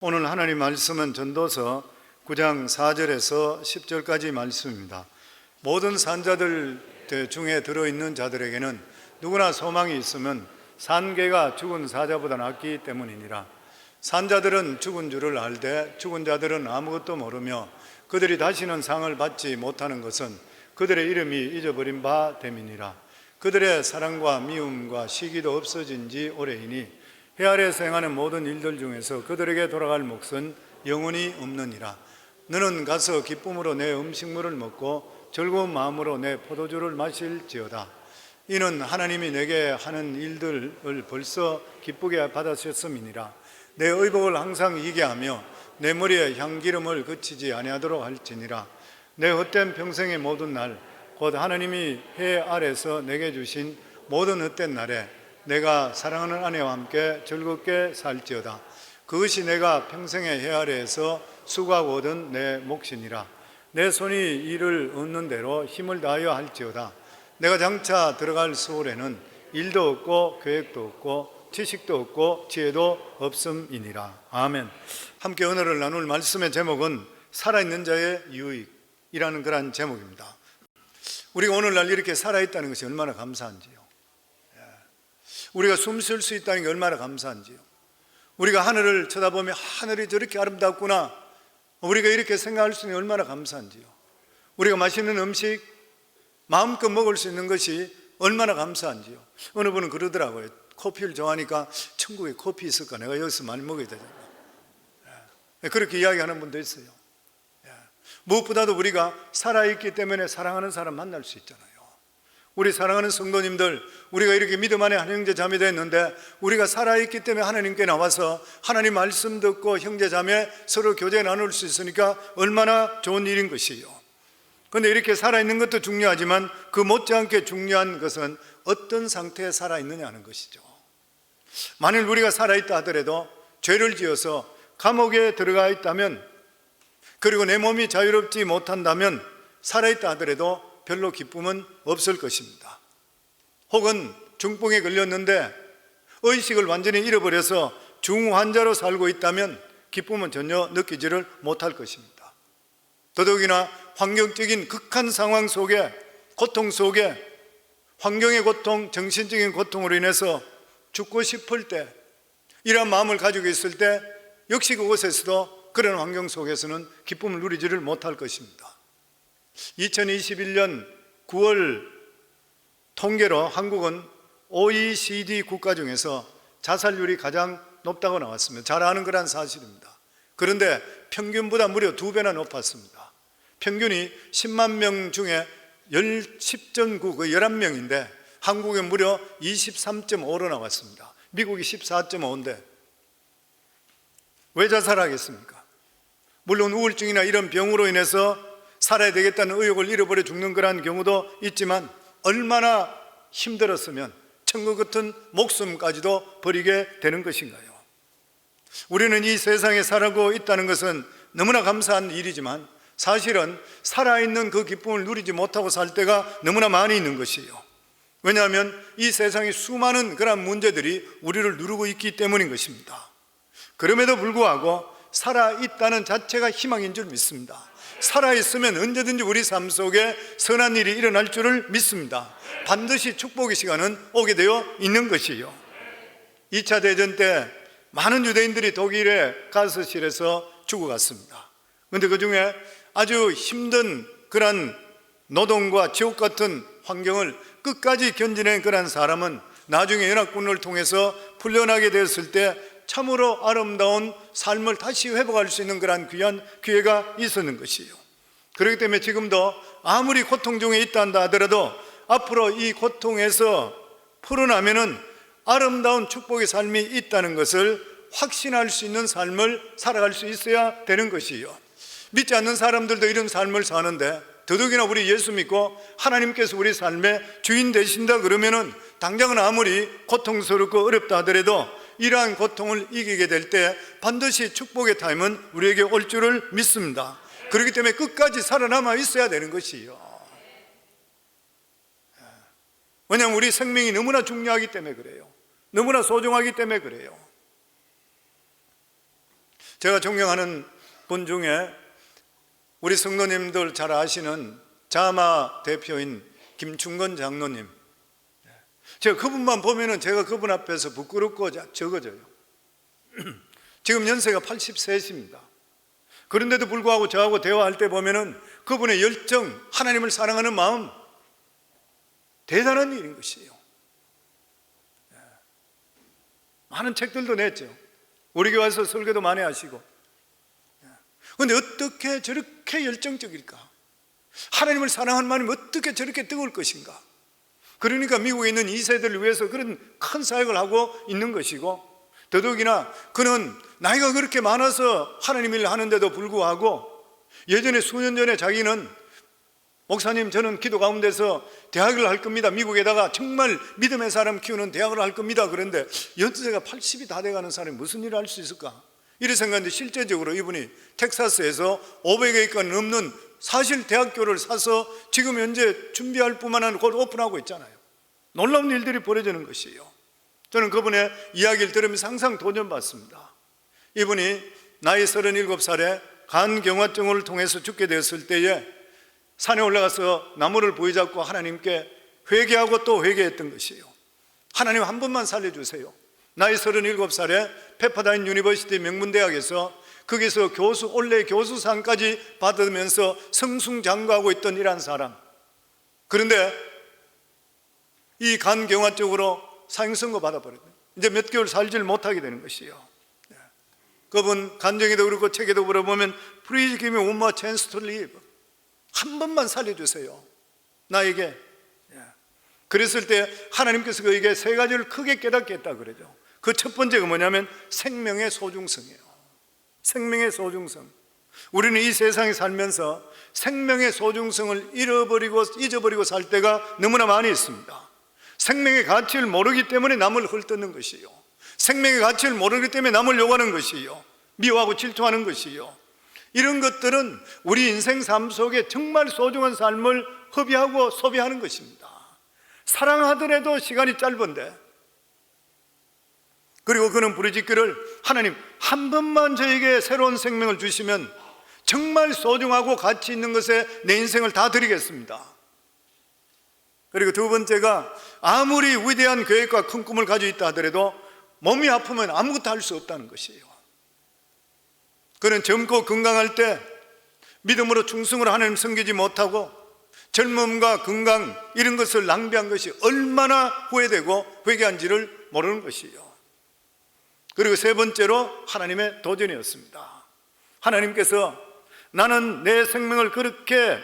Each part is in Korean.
오늘 하나님 말씀은 전도서 9장 4절에서 10절까지 말씀입니다. 모든 산자들 중에 들어있는 자들에게는 누구나 소망이 있으면 산개가 죽은 사자보다 낫기 때문이니라. 산자들은 죽은 줄을 알되 죽은 자들은 아무것도 모르며 그들이 다시는 상을 받지 못하는 것은 그들의 이름이 잊어버린 바 됨이니라. 그들의 사랑과 미움과 시기도 없어진 지 오래이니 해 아래에서 행하는 모든 일들 중에서 그들에게 돌아갈 몫은 영원히 없느니라. 너는 가서 기쁨으로 내 음식물을 먹고 즐거운 마음으로 내 포도주를 마실지어다. 이는 하나님이 내게 하는 일들을 벌써 기쁘게 받으셨음이니라. 내 의복을 항상 희게 하며 내 머리에 향기름을 그치지 아니하도록 할지니라. 내 헛된 평생의 모든 날 곧 하나님이 해 아래에서 내게 주신 모든 헛된 날에 내가 사랑하는 아내와 함께 즐겁게 살지어다. 그것이 내가 평생의 해 아래에서 수고하고 얻은 내 몫이니라. 내 손이 일을 얻는 대로 힘을 다하여 할지어다. 내가 장차 들어갈 수월에는 일도 없고 계획도 없고 지식도 없고 지혜도 없음이니라. 아멘. 함께 은혜를 나눌 말씀의 제목은 살아있는 자의 유익이라는 그런 제목입니다. 우리가 오늘날 이렇게 살아있다는 것이 얼마나 감사한지요. 우리가 숨 쉴 수 있다는 게 얼마나 감사한지요. 우리가 하늘을 쳐다보면 하늘이 저렇게 아름답구나, 우리가 이렇게 생각할 수 있는 게 얼마나 감사한지요. 우리가 맛있는 음식 마음껏 먹을 수 있는 것이 얼마나 감사한지요. 어느 분은 그러더라고요. 커피를 좋아하니까 천국에 커피 있을까, 내가 여기서 많이 먹어야 되잖아. 그렇게 이야기하는 분도 있어요. 무엇보다도 우리가 살아있기 때문에 사랑하는 사람 만날 수 있잖아요. 우리 사랑하는 성도님들, 우리가 이렇게 믿음 안에 한 형제 자매 됐는데 우리가 살아있기 때문에 하나님께 나와서 하나님 말씀 듣고 형제 자매 서로 교제 나눌 수 있으니까 얼마나 좋은 일인 것이에요. 그런데 이렇게 살아있는 것도 중요하지만 그 못지않게 중요한 것은 어떤 상태에 살아있느냐 하는 것이죠. 만일 우리가 살아있다 하더라도 죄를 지어서 감옥에 들어가 있다면, 그리고 내 몸이 자유롭지 못한다면 살아있다 하더라도 별로 기쁨은 없을 것입니다. 혹은 중풍에 걸렸는데 의식을 완전히 잃어버려서 중환자로 살고 있다면 기쁨은 전혀 느끼지를 못할 것입니다. 더더욱이나 환경적인 극한 상황 속에, 고통 속에, 환경의 고통, 정신적인 고통으로 인해서 죽고 싶을 때, 이러한 마음을 가지고 있을 때 역시 그곳에서도 그런 환경 속에서는 기쁨을 누리지를 못할 것입니다. 2021년 9월 통계로 한국은 OECD 국가 중에서 자살률이 가장 높다고 나왔습니다. 잘 아는 그런 사실입니다. 그런데 평균보다 무려 2배나 높았습니다. 평균이 10만 명 중에 10.9, 11명인데 한국은 무려 23.5로 나왔습니다. 미국이 14.5인데 왜 자살하겠습니까? 물론 우울증이나 이런 병으로 인해서 살아야 되겠다는 의욕을 잃어버려 죽는 그런 경우도 있지만 얼마나 힘들었으면 천국 같은 목숨까지도 버리게 되는 것인가요? 우리는 이 세상에 살아가고 있다는 것은 너무나 감사한 일이지만 사실은 살아있는 그 기쁨을 누리지 못하고 살 때가 너무나 많이 있는 것이에요. 왜냐하면 이 세상에 수많은 그런 문제들이 우리를 누르고 있기 때문인 것입니다. 그럼에도 불구하고 살아있다는 자체가 희망인 줄 믿습니다. 살아있으면 언제든지 우리 삶 속에 선한 일이 일어날 줄을 믿습니다. 반드시 축복의 시간은 오게 되어 있는 것이요. 2차 대전 때 많은 유대인들이 독일의 가스실에서 죽어갔습니다. 그런데 그 중에 아주 힘든 그런 노동과 지옥 같은 환경을 끝까지 견디는 그런 사람은 나중에 연합군을 통해서 풀려나게 되었을 때 참으로 아름다운 삶을 다시 회복할 수 있는 그런 귀한 기회가 있었는 것이에요. 그렇기 때문에 지금도 아무리 고통 중에 있다 한다 하더라도 앞으로 이 고통에서 풀어나면은 아름다운 축복의 삶이 있다는 것을 확신할 수 있는 삶을 살아갈 수 있어야 되는 것이에요. 믿지 않는 사람들도 이런 삶을 사는데 더더욱이나 우리 예수 믿고 하나님께서 우리 삶의 주인 되신다 그러면은 당장은 아무리 고통스럽고 어렵다 하더라도 이러한 고통을 이기게 될 때 반드시 축복의 타임은 우리에게 올 줄을 믿습니다. 그렇기 때문에 끝까지 살아남아 있어야 되는 것이에요. 왜냐하면 우리 생명이 너무나 중요하기 때문에 그래요. 너무나 소중하기 때문에 그래요. 제가 존경하는 분 중에 우리 성도님들 잘 아시는 자마 대표인 김충건 장로님, 제가 그분만 보면은 제가 그분 앞에서 부끄럽고 적어져요. 지금 연세가 83입니다. 그런데도 불구하고 저하고 대화할 때 보면은 그분의 열정, 하나님을 사랑하는 마음, 대단한 일인 것이에요. 많은 책들도 냈죠. 우리 교회 와서 설교도 많이 하시고. 그런데 어떻게 저렇게 열정적일까? 하나님을 사랑하는 마음이 어떻게 저렇게 뜨거울 것인가? 그러니까 미국에 있는 2세들을 위해서 그런 큰 사역을 하고 있는 것이고, 더더욱이나 그는 나이가 그렇게 많아서 하나님 일을 하는데도 불구하고 예전에 수년 전에 자기는 목사님, 저는 기도 가운데서 대학을 할 겁니다. 미국에다가 정말 믿음의 사람 키우는 대학을 할 겁니다. 그런데 연세가 80이 다 돼가는 사람이 무슨 일을 할 수 있을까? 이래 생각했는데 실제적으로 이분이 텍사스에서 500개가 넘는 사실 대학교를 사서 지금 현재 준비할 뿐만 아니라 곧 오픈하고 있잖아요. 놀라운 일들이 벌어지는 것이에요. 저는 그분의 이야기를 들으면서 항상 도전받습니다. 이분이 나이 37살에 간경화증을 통해서 죽게 되었을 때에 산에 올라가서 나무를 부여잡고 하나님께 회개하고 또 회개했던 것이에요. 하나님 한 번만 살려주세요. 나이 37살에 페퍼다인 유니버시티 명문대학에서 거기서 원래 교수상까지 받으면서 성승장구하고 있던 이란 사람, 그런데 이 간경화증으로 사형선고 받아버렸어요. 이제 몇 개월 살지를 못하게 되는 것이에요. 그분 간증에도 그렇고 책에도 물어보면 Please give me one more chance to live. 한 번만 살려주세요, 나에게. 그랬을 때 하나님께서 그에게 세 가지를 크게 깨닫게 했다 그러죠. 그 첫 번째가 뭐냐면 생명의 소중성이에요. 생명의 소중성. 우리는 이 세상에 살면서 생명의 소중성을 잊어버리고 살 때가 너무나 많이 있습니다. 생명의 가치를 모르기 때문에 남을 헐뜯는 것이요, 생명의 가치를 모르기 때문에 남을 욕하는 것이요, 미워하고 질투하는 것이요, 이런 것들은 우리 인생 삶 속에 정말 소중한 삶을 허비하고 소비하는 것입니다. 사랑하더라도 시간이 짧은데. 그리고 그는 부르짖기를 하나님 한 번만 저에게 새로운 생명을 주시면 정말 소중하고 가치 있는 것에 내 인생을 다 드리겠습니다. 그리고 두 번째가 아무리 위대한 계획과 큰 꿈을 가지고 있다 하더라도 몸이 아프면 아무것도 할 수 없다는 것이에요. 그는 젊고 건강할 때 믿음으로 충성으로 하나님 섬기지 못하고 젊음과 건강 이런 것을 낭비한 것이 얼마나 후회되고 회개한지를 모르는 것이에요. 그리고 세 번째로 하나님의 도전이었습니다. 하나님께서 나는 내 생명을 그렇게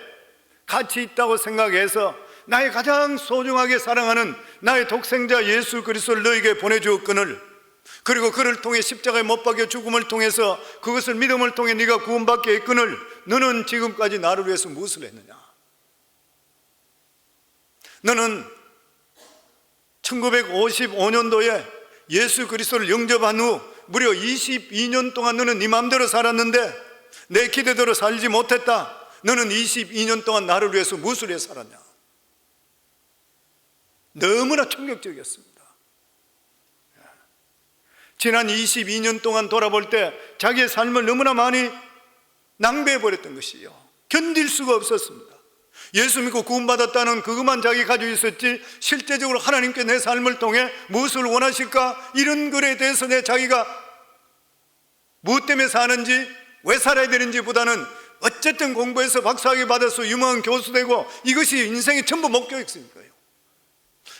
가치 있다고 생각해서 나의 가장 소중하게 사랑하는 나의 독생자 예수 그리스도를 너에게 보내주었거늘, 그리고 그를 통해 십자가에 못 박혀 죽음을 통해서 그것을 믿음을 통해 네가 구원받게 했거늘 너는 지금까지 나를 위해서 무엇을 했느냐? 너는 1955년도에 예수 그리스도를 영접한 후 무려 22년 동안 너는 네 마음대로 살았는데 내 기대대로 살지 못했다. 너는 22년 동안 나를 위해서 무엇을 위해 살았냐? 너무나 충격적이었습니다. 지난 22년 동안 돌아볼 때 자기의 삶을 너무나 많이 낭비해버렸던 것이요, 견딜 수가 없었습니다. 예수 믿고 구원받았다는 그것만 자기 가지고 있었지 실제적으로 하나님께 내 삶을 통해 무엇을 원하실까, 이런 것에 대해서 자기가 무엇 때문에 사는지, 왜 살아야 되는지 보다는 어쨌든 공부해서 박사학위 받아서 유명한 교수 되고 이것이 인생의 전부 목적이었으니까요.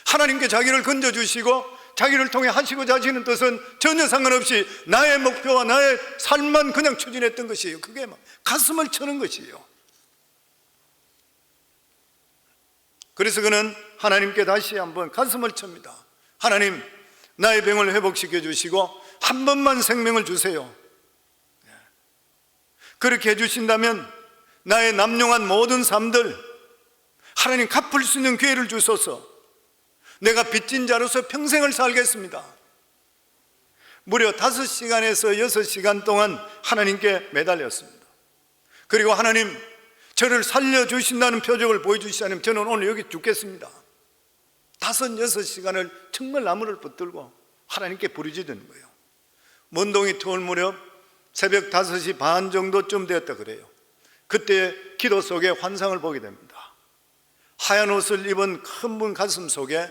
하나님께 자기를 건져주시고 자기를 통해 하시고자 하시는 뜻은 전혀 상관없이 나의 목표와 나의 삶만 그냥 추진했던 것이에요. 그게 막 가슴을 쳐는 것이에요. 그래서 그는 하나님께 다시 한번 가슴을 칩니다. 하나님, 나의 병을 회복시켜 주시고 한 번만 생명을 주세요. 그렇게 해주신다면 나의 남용한 모든 삶들 하나님 갚을 수 있는 기회를 주소서. 내가 빚진 자로서 평생을 살겠습니다. 무려 5시간에서 6시간 동안 하나님께 매달렸습니다. 그리고 하나님, 저를 살려주신다는 표적을 보여주시자면 저는 오늘 여기 죽겠습니다. 5, 6시간을 정말 나무를 붙들고 하나님께 부르짖는 거예요. 먼동이 터올 무렵 새벽 5시 반 정도쯤 되었다 그래요. 그때 기도 속에 환상을 보게 됩니다. 하얀 옷을 입은 큰 분 가슴 속에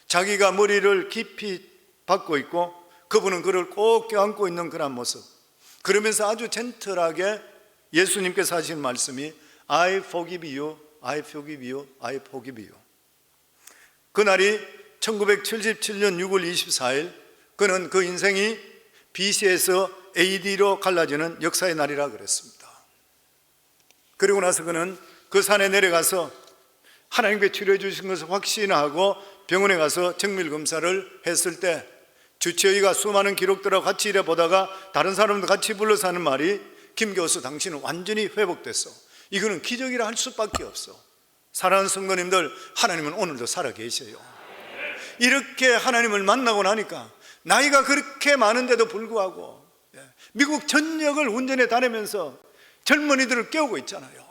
자기가 머리를 깊이 박고 있고 그분은 그를 꼭 껴안고 있는 그런 모습, 그러면서 아주 젠틀하게 예수님께서 하신 말씀이 I forgive you, I forgive you, I forgive you. 그날이 1977년 6월 24일, 그는 그 인생이 BC에서 AD로 갈라지는 역사의 날이라 그랬습니다. 그리고 나서 그는 그 산에 내려가서 하나님께 치료해 주신 것을 확신하고 병원에 가서 정밀검사를 했을 때 주치의가 수많은 기록들하고 같이 일해 보다가 다른 사람도 같이 불러서 하는 말이, 김 교수 당신은 완전히 회복됐어. 이거는 기적이라 할 수밖에 없어. 사랑하는 성도님들, 하나님은 오늘도 살아계세요. 이렇게 하나님을 만나고 나니까 나이가 그렇게 많은데도 불구하고 미국 전역을 운전해 다니면서 젊은이들을 깨우고 있잖아요.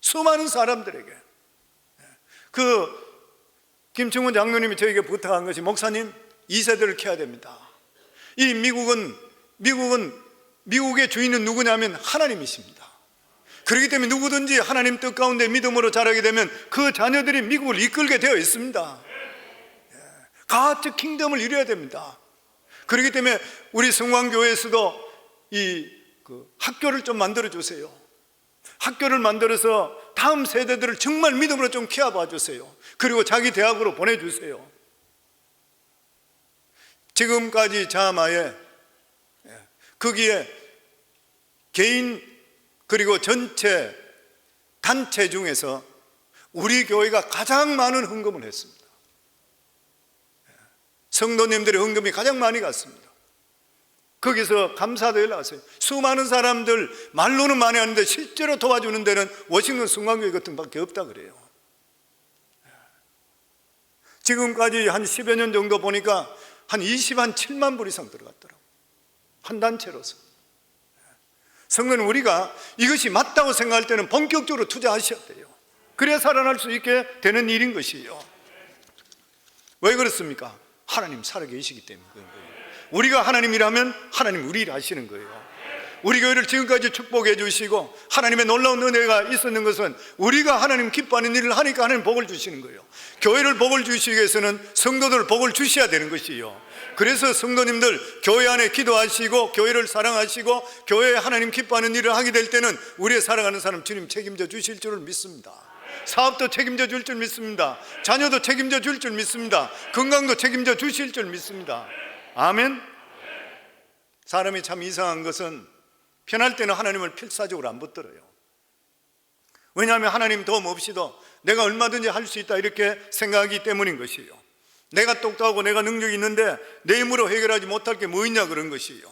수많은 사람들에게. 그 김충훈 장로님이 저에게 부탁한 것이, 목사님 2세대를 키워야 됩니다. 이 미국의 주인은 누구냐면 하나님이십니다. 그렇기 때문에 누구든지 하나님 뜻 가운데 믿음으로 자라게 되면 그 자녀들이 미국을 이끌게 되어 있습니다. 가츠 킹덤을 이루어야 됩니다. 그렇기 때문에 우리 성광교회에서도 학교를 좀 만들어 주세요. 학교를 만들어서 다음 세대들을 정말 믿음으로 좀 키워봐 주세요. 그리고 자기 대학으로 보내주세요. 지금까지 자마에 거기에 개인 그리고 전체 단체 중에서 우리 교회가 가장 많은 헌금을 했습니다. 성도님들의 헌금이 가장 많이 갔습니다. 거기서 감사도 연락 왔어요. 수많은 사람들 말로는 많이 하는데 실제로 도와주는 데는 워싱턴 성광교회 같은 밖에 없다 그래요. 지금까지 한 10여 년 정도 보니까 한 27만 불 이상 들어갔더라고요. 한 단체로서. 성도는 우리가 이것이 맞다고 생각할 때는 본격적으로 투자하셔야 돼요. 그래야 살아날 수 있게 되는 일인 것이에요. 왜 그렇습니까? 하나님 살아계시기 때문에 그런 거예요. 우리가 하나님이라면 하나님 우리 일 하시는 거예요. 우리 교회를 지금까지 축복해 주시고 하나님의 놀라운 은혜가 있었는 것은 우리가 하나님 기뻐하는 일을 하니까 하나님 복을 주시는 거예요. 교회를 복을 주시기 위해서는 성도들 복을 주셔야 되는 것이에요. 그래서 성도님들 교회 안에 기도하시고 교회를 사랑하시고 교회에 하나님 기뻐하는 일을 하게 될 때는 우리의 살아가는 사람 주님 책임져 주실 줄을 믿습니다. 사업도 책임져 줄 줄 믿습니다. 자녀도 책임져 줄 줄 믿습니다. 건강도 책임져 주실 줄 믿습니다. 아멘. 사람이 참 이상한 것은 편할 때는 하나님을 필사적으로 안 붙들어요. 왜냐하면 하나님 도움 없이도 내가 얼마든지 할 수 있다 이렇게 생각하기 때문인 것이에요. 내가 똑똑하고 내가 능력이 있는데 내 힘으로 해결하지 못할 게 뭐 있냐 그런 것이에요.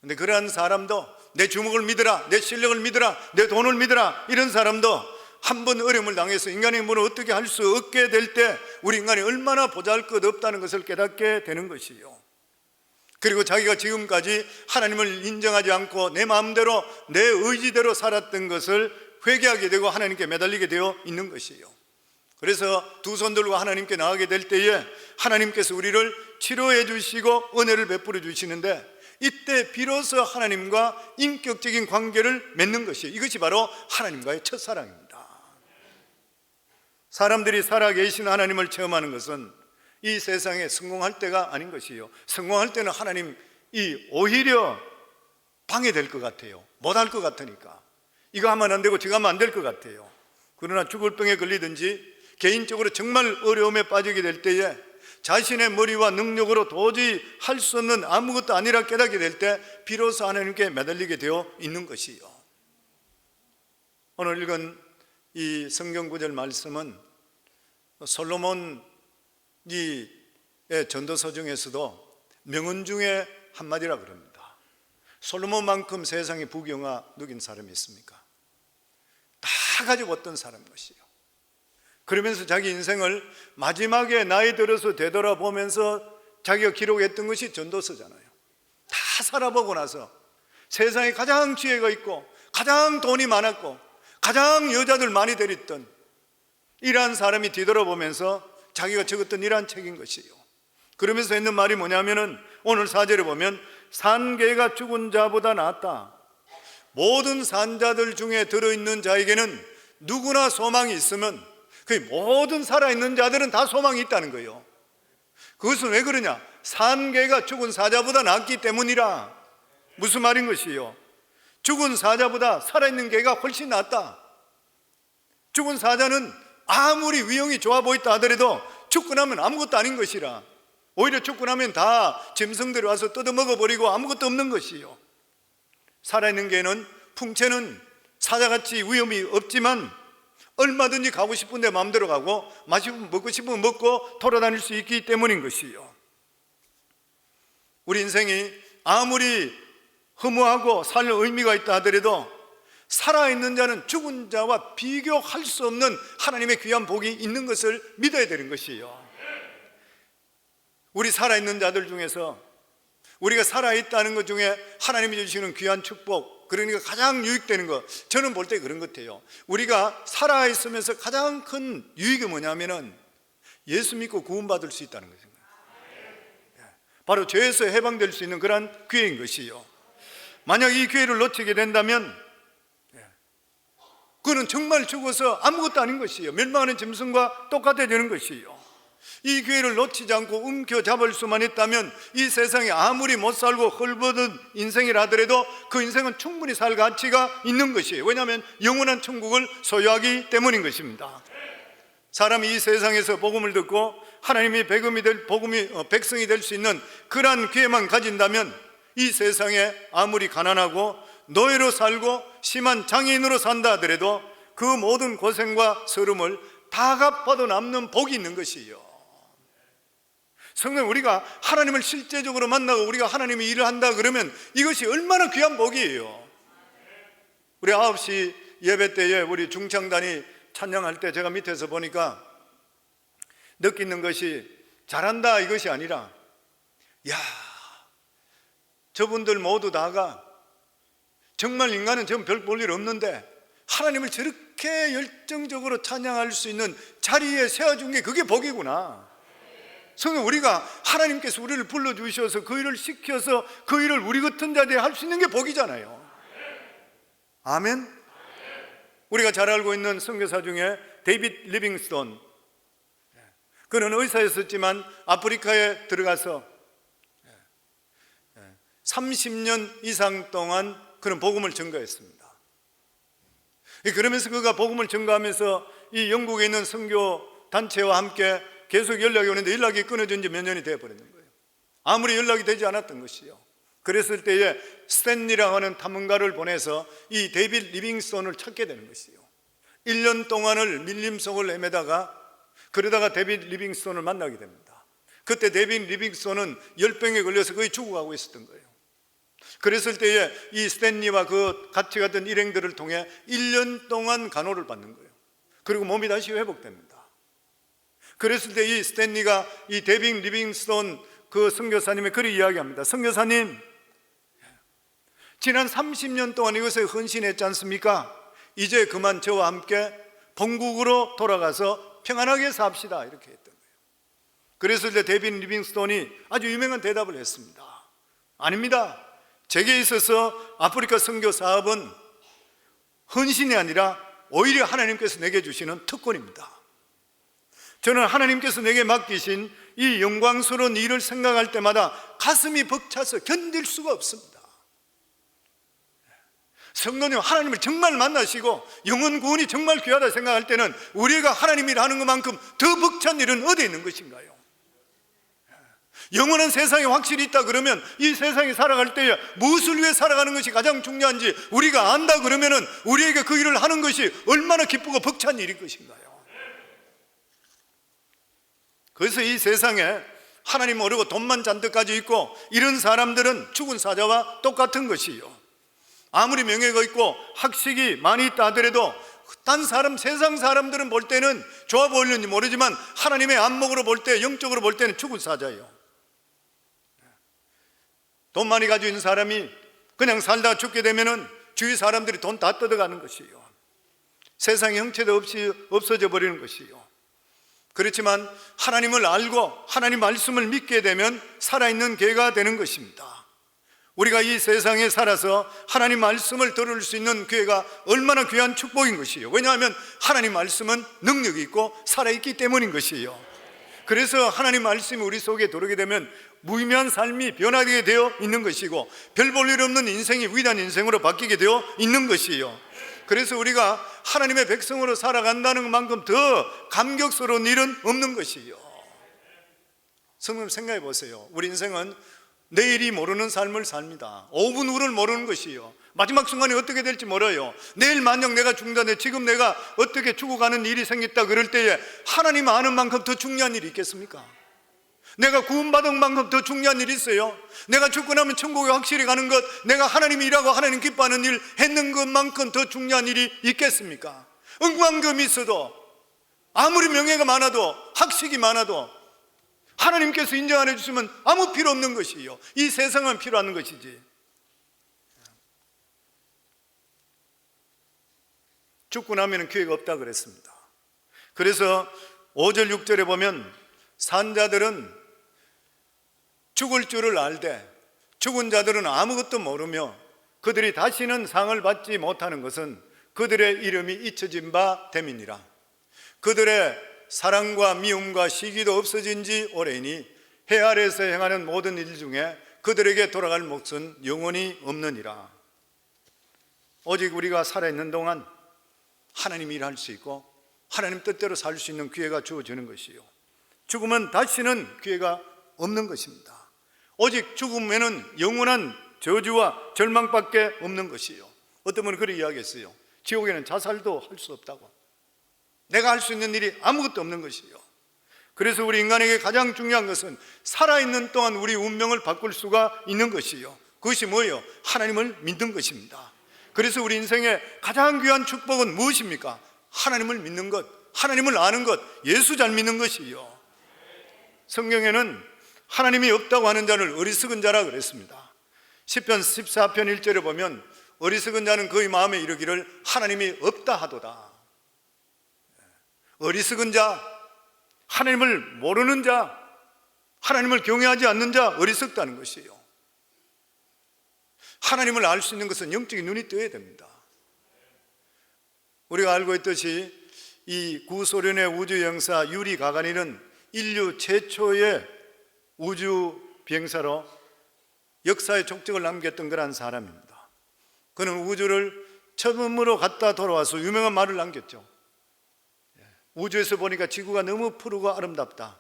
그런데 그러한 사람도 내 주먹을 믿으라, 내 실력을 믿으라, 내 돈을 믿으라, 이런 사람도 한 번 어려움을 당해서 인간의 힘으로 어떻게 할 수 없게 될 때 우리 인간이 얼마나 보잘것없다는 것을 깨닫게 되는 것이에요. 그리고 자기가 지금까지 하나님을 인정하지 않고 내 마음대로 내 의지대로 살았던 것을 회개하게 되고 하나님께 매달리게 되어 있는 것이에요. 그래서 두 손 들고 하나님께 나가게 될 때에 하나님께서 우리를 치료해 주시고 은혜를 베풀어 주시는데, 이때 비로소 하나님과 인격적인 관계를 맺는 것이에요. 이것이 바로 하나님과의 첫사랑입니다. 사람들이 살아계신 하나님을 체험하는 것은 이 세상에 성공할 때가 아닌 것이에요. 성공할 때는 하나님이 오히려 방해될 것 같아요. 못할 것 같으니까 이거 하면 안 되고 저거 하면 안 될 것 같아요. 그러나 죽을 병에 걸리든지 개인적으로 정말 어려움에 빠지게 될 때에 자신의 머리와 능력으로 도저히 할 수 없는 아무것도 아니라 깨닫게 될 때 비로소 하나님께 매달리게 되어 있는 것이요. 오늘 읽은 이 성경 구절 말씀은 솔로몬의 전도서 중에서도 명언 중에 한마디라 그럽니다. 솔로몬만큼 세상에 부귀영화 누긴 사람이 있습니까? 다 가지고 어떤 사람인 것이요. 그러면서 자기 인생을 마지막에 나이 들어서 되돌아보면서 자기가 기록했던 것이 전도서잖아요. 다 살아보고 나서 세상에 가장 지혜가 있고 가장 돈이 많았고 가장 여자들 많이 데렸던 이러한 사람이 뒤돌아보면서 자기가 적었던 이러한 책인 것이에요. 그러면서 했는 말이 뭐냐면은 오늘 4절에 보면 산 개가 죽은 자보다 낫다. 모든 산자들 중에 들어있는 자에게는 누구나 소망이 있으면 그 모든 살아있는 자들은 다 소망이 있다는 거예요. 그것은 왜 그러냐? 산 개가 죽은 사자보다 낫기 때문이라. 무슨 말인 것이요? 죽은 사자보다 살아있는 개가 훨씬 낫다. 죽은 사자는 아무리 위형이 좋아 보였다 하더라도 죽고 나면 아무것도 아닌 것이라. 오히려 죽고 나면 다 짐승들이 와서 뜯어먹어버리고 아무것도 없는 것이요. 살아있는 개는, 풍채는 사자같이 위험이 없지만 얼마든지 가고 싶은데 마음대로 가고 먹고 싶으면 먹고 돌아다닐 수 있기 때문인 것이요. 우리 인생이 아무리 허무하고 살 의미가 있다 하더라도 살아있는 자는 죽은 자와 비교할 수 없는 하나님의 귀한 복이 있는 것을 믿어야 되는 것이요. 우리 살아있는 자들 중에서 우리가 살아있다는 것 중에 하나님이 주시는 귀한 축복, 그러니까 가장 유익되는 것, 저는 볼 때 그런 것 같아요. 우리가 살아있으면서 가장 큰 유익이 뭐냐면은 예수 믿고 구원받을 수 있다는 것입니다. 바로 죄에서 해방될 수 있는 그런 기회인 것이요. 만약 이 기회를 놓치게 된다면 그는 정말 죽어서 아무것도 아닌 것이요. 멸망하는 짐승과 똑같아지는 것이요. 이 기회를 놓치지 않고 움켜잡을 수만 있다면 이 세상에 아무리 못 살고 헐벗은 인생이라 하더라도 그 인생은 충분히 살 가치가 있는 것이에요. 왜냐하면 영원한 천국을 소유하기 때문인 것입니다. 사람이 이 세상에서 복음을 듣고 하나님이 백성이 될 수 있는 그러한 기회만 가진다면 이 세상에 아무리 가난하고 노예로 살고 심한 장애인으로 산다 하더라도 그 모든 고생과 서름을 다 갚아도 남는 복이 있는 것이에요. 성도님, 우리가 하나님을 실제적으로 만나고 우리가 하나님의 일을 한다 그러면 이것이 얼마나 귀한 복이에요. 우리 9시 예배 때에 우리 중창단이 찬양할 때 제가 밑에서 보니까 느끼는 것이 잘한다 이것이 아니라, 야, 저분들 모두 다가 정말 인간은 전 별 볼 일 없는데 하나님을 저렇게 열정적으로 찬양할 수 있는 자리에 세워준 게 그게 복이구나. 성령, 우리가 하나님께서 우리를 불러주셔서 그 일을 시켜서 그 일을 우리 같은 자들이 할 수 있는 게 복이잖아요. 아멘. 우리가 잘 알고 있는 선교사 중에 데이빗 리빙스톤, 그는 의사였었지만 아프리카에 들어가서 30년 이상 동안 그는 복음을 전가했습니다. 그러면서 그가 복음을 전가하면서 이 영국에 있는 선교 단체와 함께 계속 연락이 오는데 연락이 끊어진 지 몇 년이 되어버리는 거예요. 아무리 연락이 되지 않았던 것이요. 그랬을 때에 스탠리라고 하는 탐험가를 보내서 이 데이빗 리빙스톤을 찾게 되는 것이요. 1년 동안을 밀림 속을 헤매다가 그러다가 데이빗 리빙스톤을 만나게 됩니다. 그때 데이빗 리빙스톤은 열병에 걸려서 거의 죽어가고 있었던 거예요. 그랬을 때에 이 스탠리와 그 같이 갔던 일행들을 통해 1년 동안 간호를 받는 거예요. 그리고 몸이 다시 회복됩니다. 그랬을 때 이 스탠리가 이 데이빗 리빙스톤 그 선교사님의 그리 이야기합니다. 선교사님, 지난 30년 동안 이것에 헌신했지 않습니까? 이제 그만 저와 함께 본국으로 돌아가서 평안하게 삽시다, 이렇게 했던 거예요. 그랬을 때 데이빗 리빙스톤이 아주 유명한 대답을 했습니다. 아닙니다. 제게 있어서 아프리카 선교 사업은 헌신이 아니라 오히려 하나님께서 내게 주시는 특권입니다. 저는 하나님께서 내게 맡기신 이 영광스러운 일을 생각할 때마다 가슴이 벅차서 견딜 수가 없습니다. 성도님, 하나님을 정말 만나시고 영혼 구원이 정말 귀하다 생각할 때는 우리가 하나님 일 하는 것만큼 더 벅찬 일은 어디에 있는 것인가요? 영원한 세상이 확실히 있다 그러면 이 세상에 살아갈 때에 무엇을 위해 살아가는 것이 가장 중요한지 우리가 안다 그러면은 우리에게 그 일을 하는 것이 얼마나 기쁘고 벅찬 일일 것인가요? 그래서 이 세상에 하나님 모르고 돈만 잔뜩 가지고 있고 이런 사람들은 죽은 사자와 똑같은 것이요. 아무리 명예가 있고 학식이 많이 있다 하더라도 딴 사람, 세상 사람들은 볼 때는 좋아 보이는지 모르지만 하나님의 안목으로 볼 때, 영적으로 볼 때는 죽은 사자예요. 돈 많이 가지고 있는 사람이 그냥 살다 죽게 되면은 주위 사람들이 돈 다 뜯어가는 것이요. 세상의 형체도 없이 없어져 버리는 것이요. 그렇지만 하나님을 알고 하나님 말씀을 믿게 되면 살아있는 개가 되는 것입니다. 우리가 이 세상에 살아서 하나님 말씀을 들을 수 있는 기회가 얼마나 귀한 축복인 것이요. 왜냐하면 하나님 말씀은 능력이 있고 살아있기 때문인 것이에요. 그래서 하나님 말씀이 우리 속에 들어오게 되면 무의미한 삶이 변화되게 되어 있는 것이고 별 볼 일 없는 인생이 위대한 인생으로 바뀌게 되어 있는 것이에요. 그래서 우리가 하나님의 백성으로 살아간다는 만큼 더 감격스러운 일은 없는 것이에요. 성도님 생각해 보세요. 우리 인생은 내일이 모르는 삶을 삽니다. 5분 후를 모르는 것이에요. 마지막 순간이 어떻게 될지 몰라요. 내일 만약 내가 죽는다는데 지금 내가 어떻게 죽어가는 일이 생겼다 그럴 때에 하나님 아는 만큼 더 중요한 일이 있겠습니까? 내가 구원받은 만큼 더 중요한 일이 있어요? 내가 죽고 나면 천국에 확실히 가는 것, 내가 하나님이 일하고 하나님 기뻐하는 일 했는 것만큼 더 중요한 일이 있겠습니까? 은광금이 있어도 아무리 명예가 많아도 학식이 많아도 하나님께서 인정 안 해주시면 아무 필요 없는 것이에요. 이 세상은 필요한 것이지. 죽고 나면 기회가 없다 그랬습니다. 그래서 5절 6절에 보면 산자들은 죽을 줄을 알되 죽은 자들은 아무것도 모르며 그들이 다시는 상을 받지 못하는 것은 그들의 이름이 잊혀진 바 됨이니라. 그들의 사랑과 미움과 시기도 없어진 지 오래이니 해 아래에서 행하는 모든 일 중에 그들에게 돌아갈 몫은 영원히 없느니라. 오직 우리가 살아있는 동안 하나님 일할 수 있고 하나님 뜻대로 살 수 있는 기회가 주어지는 것이요, 죽으면 다시는 기회가 없는 것입니다. 오직 죽으면은 영원한 저주와 절망밖에 없는 것이요. 어떤 분은 그렇게 이야기했어요. 지옥에는 자살도 할 수 없다고. 내가 할 수 있는 일이 아무것도 없는 것이요. 그래서 우리 인간에게 가장 중요한 것은 살아있는 동안 우리 운명을 바꿀 수가 있는 것이요. 그것이 뭐예요? 하나님을 믿는 것입니다. 그래서 우리 인생의 가장 귀한 축복은 무엇입니까? 하나님을 믿는 것, 하나님을 아는 것, 예수 잘 믿는 것이요. 성경에는 하나님이 없다고 하는 자를 어리석은 자라 그랬습니다. 시편 14편 1절에 보면 어리석은 자는 그의 마음에 이르기를 하나님이 없다 하도다. 어리석은 자, 하나님을 모르는 자, 하나님을 경외하지 않는 자, 어리석다는 것이에요. 하나님을 알 수 있는 것은 영적인 눈이 떠야 됩니다. 우리가 알고 있듯이 이 구소련의 우주여행사 유리 가가린은 인류 최초의 우주 비행사로 역사의 족적을 남겼던 그런 사람입니다. 그는 우주를 처음으로 갔다 돌아와서 유명한 말을 남겼죠. 우주에서 보니까 지구가 너무 푸르고 아름답다.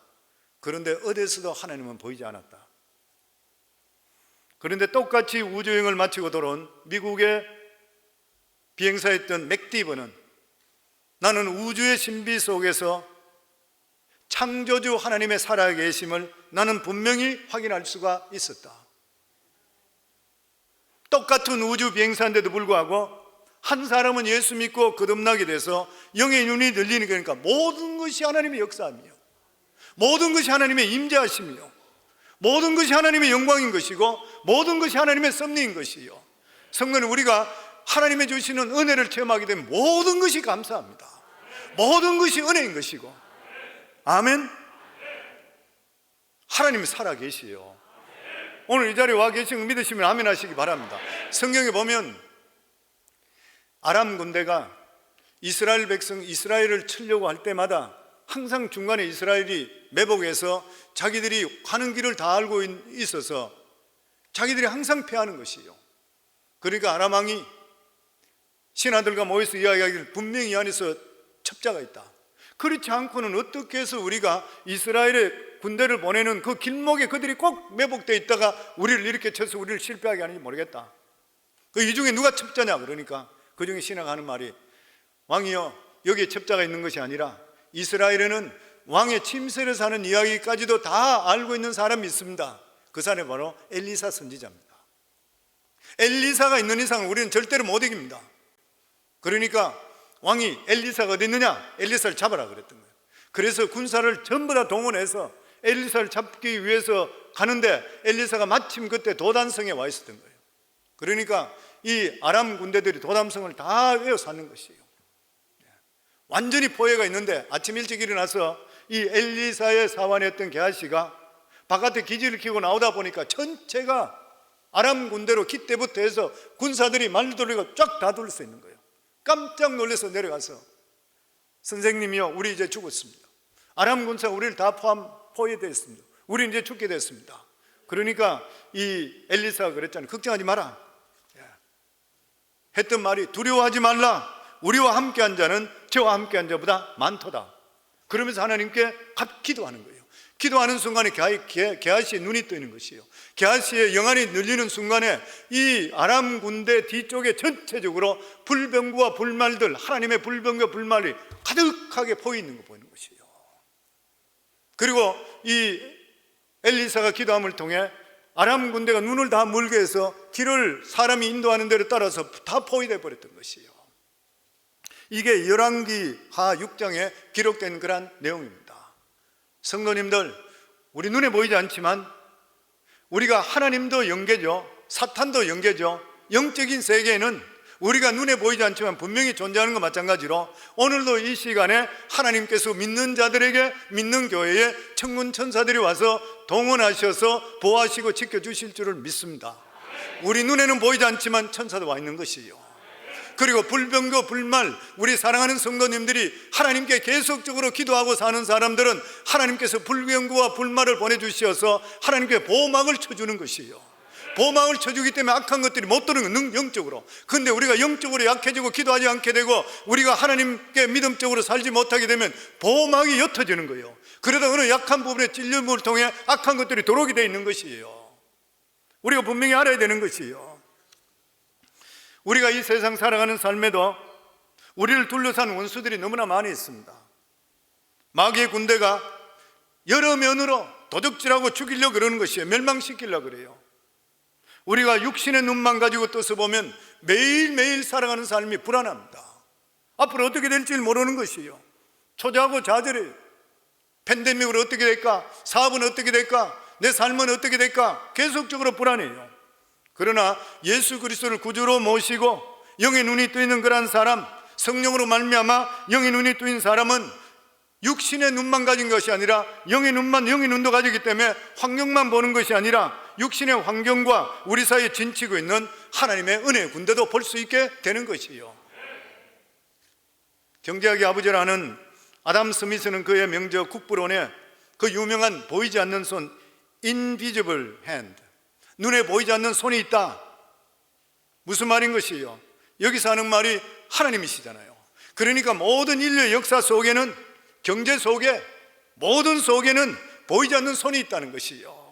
그런데 어디에서도 하나님은 보이지 않았다. 그런데 똑같이 우주여행을 마치고 돌아온 미국의 비행사였던 맥디버는 나는 우주의 신비 속에서 창조주 하나님의 살아계심을 나는 분명히 확인할 수가 있었다. 똑같은 우주 비행사인데도 불구하고 한 사람은 예수 믿고 거듭나게 돼서 영의 눈이 열리는 거니까 모든 것이 하나님의 역사이며 모든 것이 하나님의 임재하심이요, 모든 것이 하나님의 영광인 것이고 모든 것이 하나님의 섭리인 것이요. 성도는 우리가 하나님의 주시는 은혜를 체험하게 되면 모든 것이 감사합니다. 모든 것이 은혜인 것이고. 아멘. 하나님이 살아계시요. 오늘 이 자리에 와 계신 거 믿으시면 아멘 하시기 바랍니다. 성경에 보면 아람 군대가 이스라엘 백성 이스라엘을 치려고 할 때마다 항상 중간에 이스라엘이 매복해서 자기들이 가는 길을 다 알고 있어서 자기들이 항상 패하는 것이에요. 그러니까 아람 왕이 신하들과 모여서 이야기하기를 분명히 이 안에서 첩자가 있다. 그렇지 않고는 어떻게 해서 우리가 이스라엘의 군대를 보내는 그 길목에 그들이 꼭 매복되어 있다가 우리를 이렇게 쳐서 우리를 실패하게 하는지 모르겠다. 이 중에 누가 첩자냐 그러니까 그 중에 신하가 하는 말이, 왕이여, 여기에 첩자가 있는 것이 아니라 이스라엘에는 왕의 침세를 사는 이야기까지도 다 알고 있는 사람이 있습니다. 그 사람이 바로 엘리사 선지자입니다. 엘리사가 있는 이상은 우리는 절대로 못 이깁니다. 그러니까 왕이 엘리사가 어디 있느냐? 엘리사를 잡아라 그랬던 거예요. 그래서 군사를 전부 다 동원해서 엘리사를 잡기 위해서 가는데 엘리사가 마침 그때 도단성에 와 있었던 거예요. 그러니까 이 아람 군대들이 도단성을 다 에워쌌는 것이에요. 완전히 포해가 있는데 아침 일찍 일어나서 이 엘리사의 사환이었던 게하시가 바깥에 기지를 켜고 나오다 보니까 전체가 아람 군대로 기때부터 해서 군사들이 말도 돌리고 쫙 다 돌릴 수 있는 거예요. 깜짝 놀라서 내려가서 선생님이요, 우리 이제 죽었습니다. 아람 군사 우리를 다 포위됐습니다. 우리 이제 죽게 됐습니다. 그러니까 이 엘리사가 그랬잖아요. 걱정하지 마라. 했던 말이 두려워하지 말라. 우리와 함께한 자는 저와 함께한 자보다 많도다. 그러면서 하나님께 기도하는 거예요. 기도하는 순간에 게하시의 눈이 뜨는 것이에요. 게하시의 영안이 늘리는 순간에 이 아람 군대 뒤쪽에 전체적으로 불병거와 불말들, 하나님의 불병거와 불말이 가득하게 보이는 거 보이는 것이에요. 그리고 이 엘리사가 기도함을 통해 아람 군대가 눈을 다 멀게 해서 길을 사람이 인도하는 대로 따라서 다 포위돼 버렸던 것이에요. 이게 열왕기하 6장에 기록된 그런 내용입니다. 성도님들, 우리 눈에 보이지 않지만 우리가 하나님도 영계죠, 사탄도 영계죠. 영적인 세계에는 우리가 눈에 보이지 않지만 분명히 존재하는 것 마찬가지로 오늘도 이 시간에 하나님께서 믿는 자들에게, 믿는 교회에 천군 천사들이 와서 동원하셔서 보호하시고 지켜주실 줄을 믿습니다. 우리 눈에는 보이지 않지만 천사도 와 있는 것이에요. 그리고 불병거 불말, 우리 사랑하는 성도님들이 하나님께 계속적으로 기도하고 사는 사람들은 하나님께서 불병거와 불말을 보내주셔서 하나님께 보호막을 쳐주는 것이에요. 보호막을 쳐주기 때문에 악한 것들이 못 들어오는 거예요, 영적으로. 그런데 우리가 영적으로 약해지고 기도하지 않게 되고 우리가 하나님께 믿음적으로 살지 못하게 되면 보호막이 옅어지는 거예요. 그러다 어느 약한 부분에 찔림을 통해 악한 것들이 들어오게 되어 있는 것이에요. 우리가 분명히 알아야 되는 것이에요. 우리가 이 세상 살아가는 삶에도 우리를 둘러싼 원수들이 너무나 많이 있습니다. 마귀의 군대가 여러 면으로 도적질하고 죽이려고 그러는 것이에요. 멸망시키려고 그래요. 우리가 육신의 눈만 가지고 떠서 보면 매일매일 살아가는 삶이 불안합니다. 앞으로 어떻게 될지 모르는 것이에요. 초조하고 좌절해요. 팬데믹으로 어떻게 될까? 사업은 어떻게 될까? 내 삶은 어떻게 될까? 계속적으로 불안해요. 그러나 예수 그리스도를 구주로 모시고 영의 눈이 뜨이는 그러한 사람, 성령으로 말미암아 영의 눈이 뜨인 사람은 육신의 눈만 가진 것이 아니라 영의 눈도 가지기 때문에 환경만 보는 것이 아니라 육신의 환경과 우리 사이에 진치고 있는 하나님의 은혜의 군대도 볼 수 있게 되는 것이에요. 경제학의 아버지라는 아담 스미스는 그의 명저 국부론에 그 유명한 보이지 않는 손, invisible hand, 눈에 보이지 않는 손이 있다. 무슨 말인 것이에요? 여기서 하는 말이 하나님이시잖아요. 그러니까 모든 인류의 역사 속에는, 경제 속에, 모든 속에는 보이지 않는 손이 있다는 것이에요.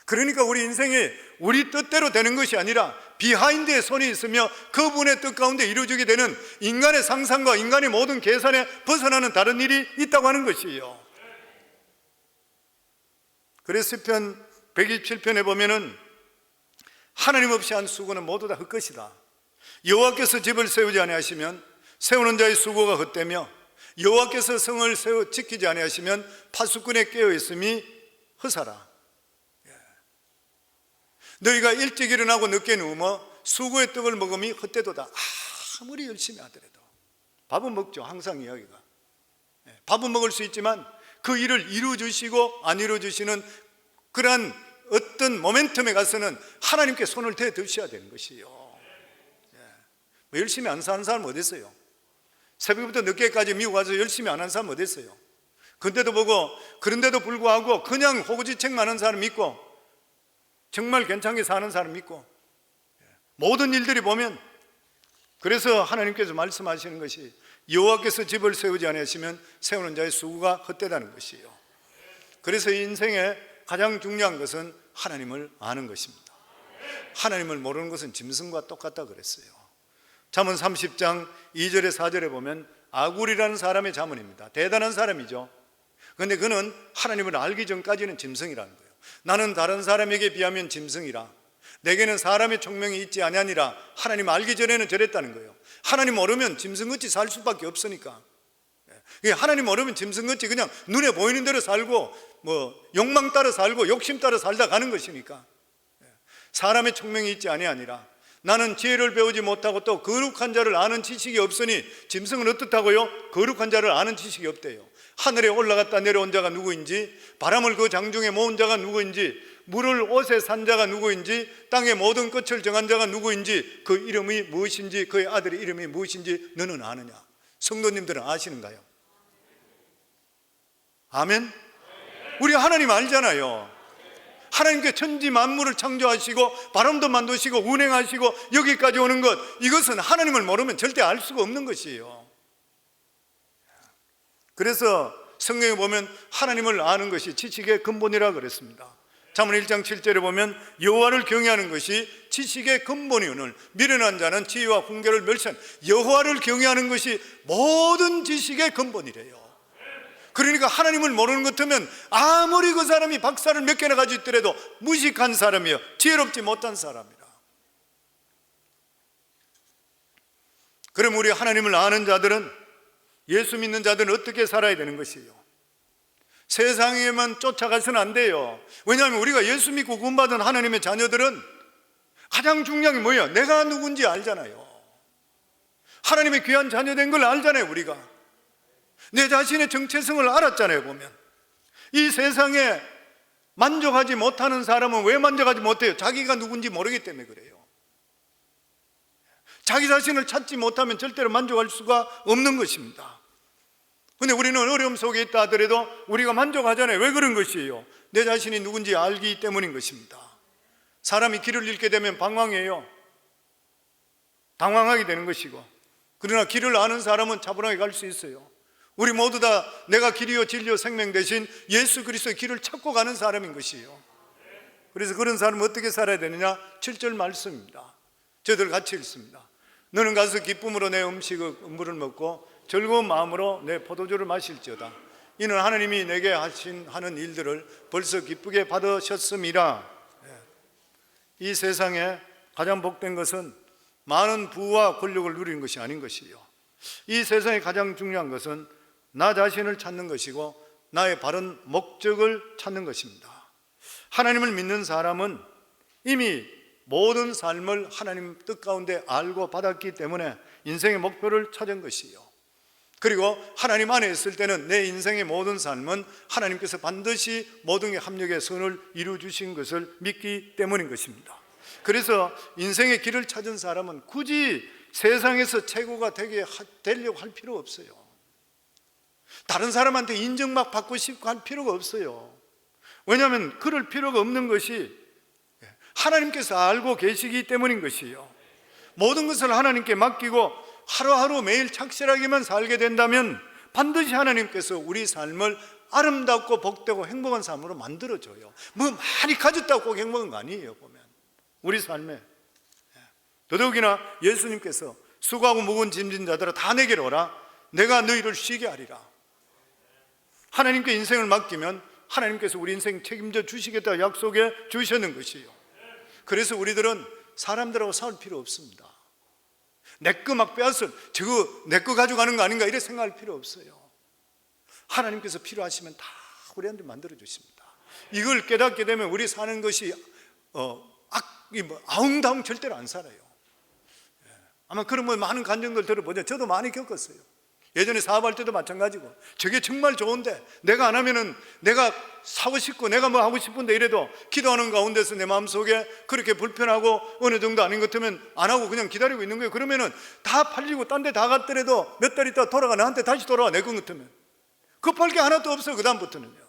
그러니까 우리 인생이 우리 뜻대로 되는 것이 아니라 비하인드의 손이 있으며 그분의 뜻 가운데 이루어지게 되는 인간의 상상과 인간의 모든 계산에 벗어나는 다른 일이 있다고 하는 것이에요. 그래서 시편 127편에 보면은 하나님 없이 한 수고는 모두 다 헛것이다. 여호와께서 집을 세우지 아니하시면 세우는 자의 수고가 헛되며 여호와께서 성을 지키지 아니하시면 파수꾼의 깨어있음이 허사라. 너희가 일찍 일어나고 늦게 누우며 수고의 떡을 먹음이 헛되도다. 아무리 열심히 하더라도 밥은 먹죠. 항상 이야기가 밥은 먹을 수 있지만 그 일을 이루어주시고 안 이루어주시는 그러한 어떤 모멘텀에 가서는 하나님께 손을 대 드셔야 되는 것이에요. 뭐 열심히 안 사는 사람 어디 있어요? 새벽부터 늦게까지 미국 가서 열심히 안 하는 사람 어디 있어요? 근데도 보고 그런데도 불구하고 그냥 호구지책만 하는 사람 있고 정말 괜찮게 사는 사람 있고 모든 일들이 보면, 그래서 하나님께서 말씀하시는 것이 여호와께서 집을 세우지 아니하시면 세우는 자의 수고가 헛되다는 것이에요. 그래서 인생에 가장 중요한 것은 하나님을 아는 것입니다. 하나님을 모르는 것은 짐승과 똑같다 그랬어요. 잠언 30장 2절에 4절에 보면 아굴이라는 사람의 잠언입니다. 대단한 사람이죠. 그런데 그는 하나님을 알기 전까지는 짐승이라는 거예요. 나는 다른 사람에게 비하면 짐승이라, 내게는 사람의 총명이 있지 아니하니라. 하나님 알기 전에는 저랬다는 거예요. 하나님 모르면 짐승같이 살 수밖에 없으니까. 하나님 모르면 짐승같이 그냥 눈에 보이는 대로 살고 욕망 따라 살고 욕심 따라 살다 가는 것이니까. 사람의 총명이 있지 아니하니라. 나는 지혜를 배우지 못하고 또 거룩한 자를 아는 지식이 없으니, 짐승은 어떻다고요? 거룩한 자를 아는 지식이 없대요. 하늘에 올라갔다 내려온 자가 누구인지, 바람을 그 장중에 모은 자가 누구인지, 물을 옷에 산 자가 누구인지, 땅의 모든 끝을 정한 자가 누구인지, 그 이름이 무엇인지, 그의 아들의 이름이 무엇인지 너는 아느냐? 성도님들은 아시는가요? 아멘? 우리 하나님 알잖아요. 하나님께 천지 만물을 창조하시고 바람도 만드시고 운행하시고 여기까지 오는 것, 이것은 하나님을 모르면 절대 알 수가 없는 것이에요. 그래서 성경에 보면 하나님을 아는 것이 지식의 근본이라 그랬습니다. 잠언 1장 7절에 보면 여호와를 경외하는 것이 지식의 근본이오늘 미련한 자는 지혜와 훈계를 멸시한, 여호와를 경외하는 것이 모든 지식의 근본이래요. 그러니까 하나님을 모르는 것 같으면 아무리 그 사람이 박사를 몇 개나 가지고 있더라도 무식한 사람이요, 지혜롭지 못한 사람이라. 그럼 우리 하나님을 아는 자들은, 예수 믿는 자들은 어떻게 살아야 되는 것이에요? 세상에만 쫓아가서는 안 돼요. 왜냐하면 우리가 예수 믿고 구원받은 하나님의 자녀들은 가장 중요한 게 뭐예요? 내가 누군지 알잖아요. 하나님의 귀한 자녀 된 걸 알잖아요. 우리가 내 자신의 정체성을 알았잖아요. 보면 이 세상에 만족하지 못하는 사람은 왜 만족하지 못해요? 자기가 누군지 모르기 때문에 그래요. 자기 자신을 찾지 못하면 절대로 만족할 수가 없는 것입니다. 근데 우리는 어려움 속에 있다 하더라도 우리가 만족하잖아요. 왜 그런 것이에요? 내 자신이 누군지 알기 때문인 것입니다. 사람이 길을 잃게 되면 방황해요. 당황하게 되는 것이고, 그러나 길을 아는 사람은 차분하게 갈 수 있어요. 우리 모두 다 내가 길이요 진리요 생명 대신 예수 그리스도의 길을 찾고 가는 사람인 것이에요. 그래서 그런 사람은 어떻게 살아야 되느냐? 7절 말씀입니다. 저희들 같이 읽습니다. 너는 가서 기쁨으로 내 음식을 먹고 즐거운 마음으로 내 포도주를 마실지어다. 이는 하나님이 내게 하는 일들을 벌써 기쁘게 받으셨음이라. 이 세상에 가장 복된 것은 많은 부와 권력을 누리는 것이 아닌 것이요, 이 세상에 가장 중요한 것은 나 자신을 찾는 것이고 나의 바른 목적을 찾는 것입니다. 하나님을 믿는 사람은 이미 모든 삶을 하나님 뜻 가운데 알고 받았기 때문에 인생의 목표를 찾은 것이요, 그리고 하나님 안에 있을 때는 내 인생의 모든 삶은 하나님께서 반드시 모든 게 합력의 선을 이루어 주신 것을 믿기 때문인 것입니다. 그래서 인생의 길을 찾은 사람은 굳이 세상에서 최고가 되려고 할 필요 없어요. 다른 사람한테 인정 막 받고 싶고 할 필요가 없어요. 왜냐하면 그럴 필요가 없는 것이 하나님께서 알고 계시기 때문인 것이에요. 모든 것을 하나님께 맡기고 하루하루 매일 착실하게만 살게 된다면 반드시 하나님께서 우리 삶을 아름답고 복되고 행복한 삶으로 만들어줘요. 뭐 많이 가졌다고 꼭 행복한 거 아니에요. 보면 우리 삶에 더더욱이나 예수님께서 수고하고 무거운 짐진 자들아 다 내게로 오라, 내가 너희를 쉬게 하리라. 하나님께 인생을 맡기면 하나님께서 우리 인생 책임져 주시겠다고 약속해 주시는 것이에요. 그래서 우리들은 사람들하고 싸울 필요 없습니다. 내 거 막 빼앗을, 저거 내 거 가져가는 거 아닌가 이렇게 생각할 필요 없어요. 하나님께서 필요하시면 다 우리한테 만들어 주십니다. 이걸 깨닫게 되면 우리 사는 것이 아웅다웅 절대로 안 살아요. 아마 그런 많은 간증들 들어보죠. 저도 많이 겪었어요. 예전에 사업할 때도 마찬가지고, 저게 정말 좋은데 내가 안 하면은 내가 사고 싶고 내가 뭐 하고 싶은데 이래도 기도하는 가운데서 내 마음속에 그렇게 불편하고 어느 정도 아닌 것 같으면 안 하고 그냥 기다리고 있는 거예요. 그러면은 다 팔리고 딴 데 다 갔더라도 몇 달 있다 돌아가 나한테 다시 돌아와. 내 것 같으면 급할 게 하나도 없어요. 그 다음부터는요.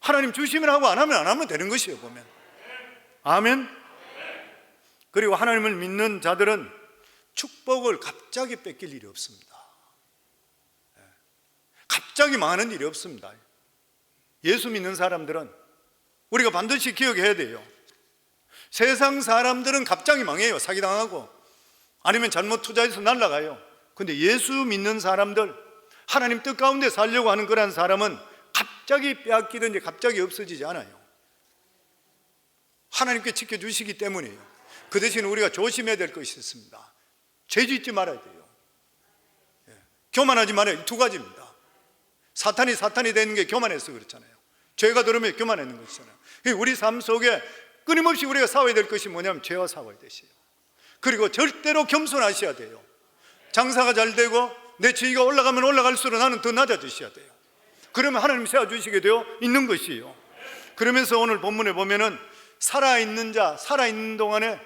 하나님 주시면 하고 안 하면 되는 것이에요. 보면 아멘. 그리고 하나님을 믿는 자들은 축복을 갑자기 뺏길 일이 없습니다. 갑자기 망하는 일이 없습니다. 예수 믿는 사람들은 우리가 반드시 기억해야 돼요. 세상 사람들은 갑자기 망해요. 사기당하고 아니면 잘못 투자해서 날아가요. 근데 예수 믿는 사람들, 하나님 뜻 가운데 살려고 하는 그런 사람은 갑자기 빼앗기든지 갑자기 없어지지 않아요. 하나님께 지켜주시기 때문이에요. 그 대신 우리가 조심해야 될 것이 있습니다. 죄 짓지 말아야 돼요. 교만하지 말아요. 두 가지입니다. 사탄이 되는 게 교만해서 그렇잖아요. 죄가 들으면 교만하는 것이잖아요. 우리 삶 속에 끊임없이 우리가 싸워야 될 것이 뭐냐면 죄와 싸워야 되시요. 그리고 절대로 겸손하셔야 돼요. 장사가 잘 되고 내 지위가 올라가면 올라갈수록 나는 더 낮아지셔야 돼요. 그러면 하나님 세워주시게 되어 있는 것이에요. 그러면서 오늘 본문에 보면은 살아있는 자, 살아있는 동안에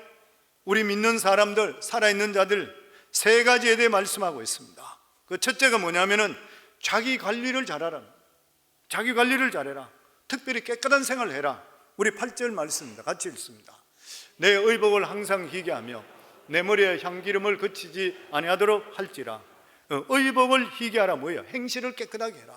우리 믿는 사람들, 살아있는 자들 세 가지에 대해 말씀하고 있습니다. 그 첫째가 뭐냐면은 자기 관리를 잘하라. 자기 관리를 잘해라. 특별히 깨끗한 생활을 해라. 우리 8절 말씀입니다. 같이 읽습니다. 내 의복을 항상 희게 하며 내 머리에 향기름을 그치지 아니하도록 할지라. 의복을 희게 하라 뭐예요? 행실을 깨끗하게 해라.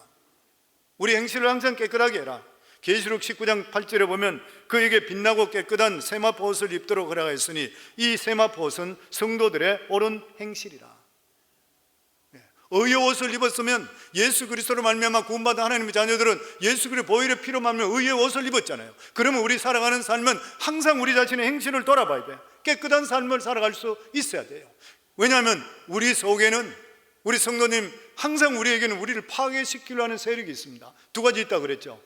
우리 행실을 항상 깨끗하게 해라. 계시록 19장 8절에 보면 그에게 빛나고 깨끗한 세마포 옷을 입도록 하라 했으니 이 세마포 옷은 성도들의 옳은 행실이라. 의의 옷을 입었으면 예수 그리스도로 말미암아 구원받은 하나님의 자녀들은 예수 그리스도 보혈의 피로 말미암아 의의 옷을 입었잖아요. 그러면 우리 살아가는 삶은 항상 우리 자신의 행실을 돌아봐야 돼요. 깨끗한 삶을 살아갈 수 있어야 돼요. 왜냐하면 우리 속에는, 우리 성도님, 항상 우리에게는 우리를 파괴시키려 하는 세력이 있습니다. 두 가지 있다고 그랬죠.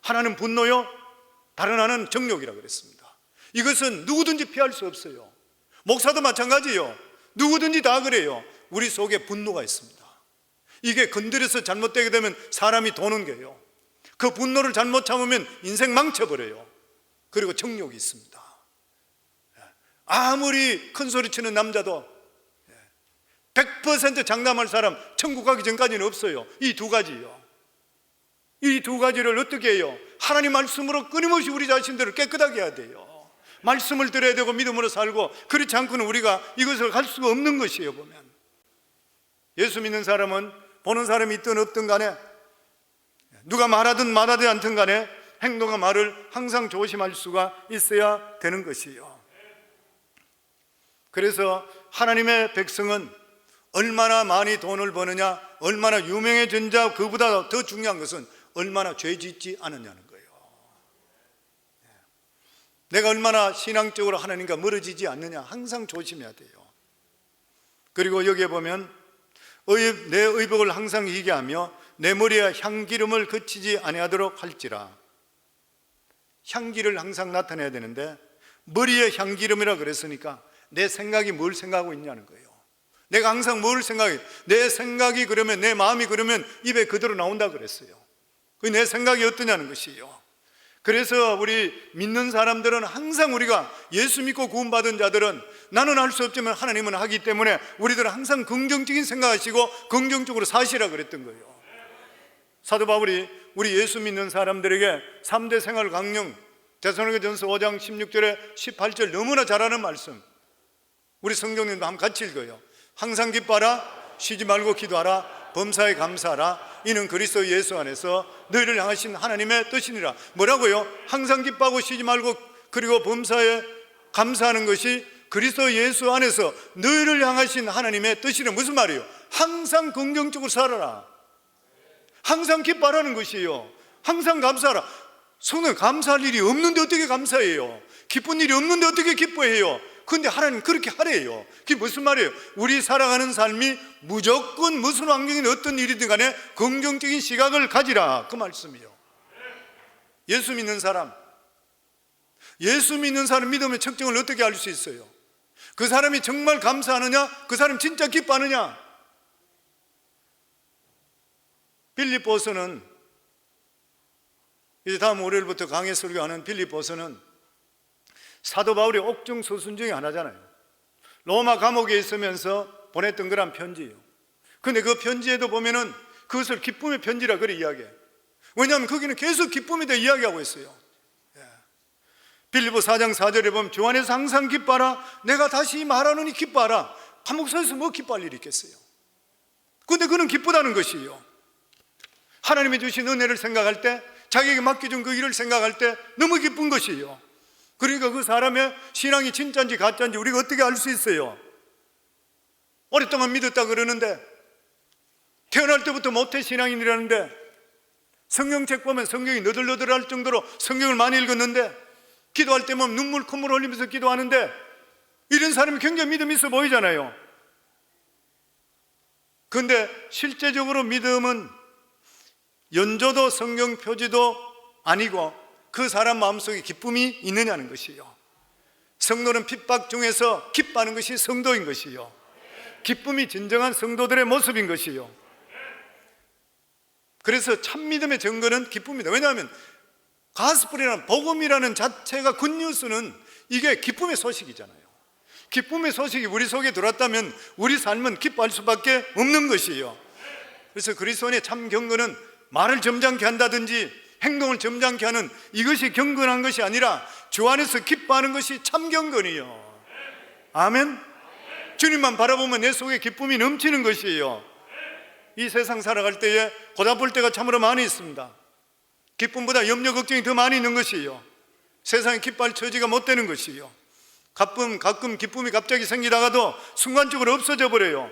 하나는 분노요, 다른 하나는 정욕이라고 그랬습니다. 이것은 누구든지 피할 수 없어요. 목사도 마찬가지예요. 누구든지 다 그래요. 우리 속에 분노가 있습니다. 이게 건드려서 잘못되게 되면 사람이 도는 게요. 그 분노를 잘못 참으면 인생 망쳐버려요. 그리고 정욕이 있습니다. 아무리 큰 소리 치는 남자도 100% 장담할 사람 천국 가기 전까지는 없어요. 이 두 가지요. 이 두 가지를 어떻게 해요? 하나님 말씀으로 끊임없이 우리 자신들을 깨끗하게 해야 돼요. 말씀을 들어야 되고 믿음으로 살고, 그렇지 않고는 우리가 이것을 할 수가 없는 것이에요. 보면 예수 믿는 사람은 보는 사람이 있든 없든 간에, 누가 말하든 말하지 않든 간에 행동과 말을 항상 조심할 수가 있어야 되는 것이에요. 그래서 하나님의 백성은 얼마나 많이 돈을 버느냐, 얼마나 유명해진 자, 그보다 더 중요한 것은 얼마나 죄 짓지 않느냐는 거예요. 내가 얼마나 신앙적으로 하나님과 멀어지지 않느냐 항상 조심해야 돼요. 그리고 여기에 보면 내 의복을 항상 희게 하며 내 머리에 향기름을 그치지 아니하도록 할지라. 향기를 항상 나타내야 되는데 머리에 향기름이라 그랬으니까 내 생각이 뭘 생각하고 있냐는 거예요. 내가 항상 뭘 생각해? 내 생각이 그러면, 내 마음이 그러면 입에 그대로 나온다 그랬어요. 그 내 생각이 어떠냐는 것이에요. 그래서 우리 믿는 사람들은 항상, 우리가 예수 믿고 구원받은 자들은 나는 할 수 없지만 하나님은 하기 때문에 우리들은 항상 긍정적인 생각하시고 긍정적으로 사시라 그랬던 거예요. 사도 바울이 우리 예수 믿는 사람들에게 3대 생활 강령, 데살로니가전서 5장 16절에 18절 너무나 잘하는 말씀, 우리 성경님도 한번 같이 읽어요. 항상 기뻐하라, 쉬지 말고 기도하라, 범사에 감사하라, 이는 그리스도 예수 안에서 너희를 향하신 하나님의 뜻이니라. 뭐라고요? 항상 기뻐하고 쉬지 말고, 그리고 범사에 감사하는 것이 그리스도 예수 안에서 너희를 향하신 하나님의 뜻이란 무슨 말이에요? 항상 긍정적으로 살아라, 항상 기뻐하라는 것이에요. 항상 감사하라. 손은 감사할 일이 없는데 어떻게 감사해요? 기쁜 일이 없는데 어떻게 기뻐해요? 그런데 하나님 그렇게 하래요. 그게 무슨 말이에요? 우리 살아가는 삶이 무조건 무슨 환경이든 어떤 일이든 간에 긍정적인 시각을 가지라, 그 말씀이에요. 예수 믿는 사람, 예수 믿는 사람 믿음의 측정을 어떻게 알 수 있어요? 그 사람이 정말 감사하느냐? 그 사람이 진짜 기뻐하느냐? 빌립보서는, 이제 다음 월요일부터 강해 설교하는 빌립보서는 사도 바울의 옥중 서신 중에 하나잖아요. 로마 감옥에 있으면서 보냈던 거란 편지예요. 근데 그 편지에도 보면은 그것을 기쁨의 편지라 그래 이야기해요. 왜냐하면 거기는 계속 기쁨에 대해 이야기하고 있어요. 빌립보 4장 4절에 보면 주 안에서 항상 기뻐하라, 내가 다시 말하노니 기뻐하라. 감옥서에서 뭐 기뻐할 일이 있겠어요? 근데 그는 기쁘다는 것이에요. 하나님이 주신 은혜를 생각할 때, 자기에게 맡겨준 그 일을 생각할 때 너무 기쁜 것이에요. 그러니까 그 사람의 신앙이 진짜인지 가짜인지 우리가 어떻게 알 수 있어요? 오랫동안 믿었다 그러는데, 태어날 때부터 모태 신앙인이라는데, 성경책 보면 성경이 너덜너덜할 정도로 성경을 많이 읽었는데, 기도할 때면 눈물 콧물 흘리면서 기도하는데, 이런 사람이 굉장히 믿음이 있어 보이잖아요. 그런데 실제적으로 믿음은 연조도 성경 표지도 아니고 그 사람 마음속에 기쁨이 있느냐는 것이요. 성도는 핍박 중에서 기뻐하는 것이 성도인 것이요. 기쁨이 진정한 성도들의 모습인 것이요. 그래서 참 믿음의 증거는 기쁨입니다. 왜냐하면 가스펠이라는 복음이라는 자체가 굿뉴스는 이게 기쁨의 소식이잖아요. 기쁨의 소식이 우리 속에 들어왔다면 우리 삶은 기뻐할 수밖에 없는 것이에요. 그래서 그리스도인의 참 경건은 말을 점잖게 한다든지 행동을 점잖게 하는 이것이 경건한 것이 아니라 주 안에서 기뻐하는 것이 참 경건이요. 아멘. 주님만 바라보면 내 속에 기쁨이 넘치는 것이에요. 이 세상 살아갈 때에 고달플 때가 참으로 많이 있습니다. 기쁨보다 염려 걱정이 더 많이 있는 것이에요. 세상에 기뻐할 처지가 못 되는 것이에요. 가끔 기쁨이 갑자기 생기다가도 순간적으로 없어져 버려요.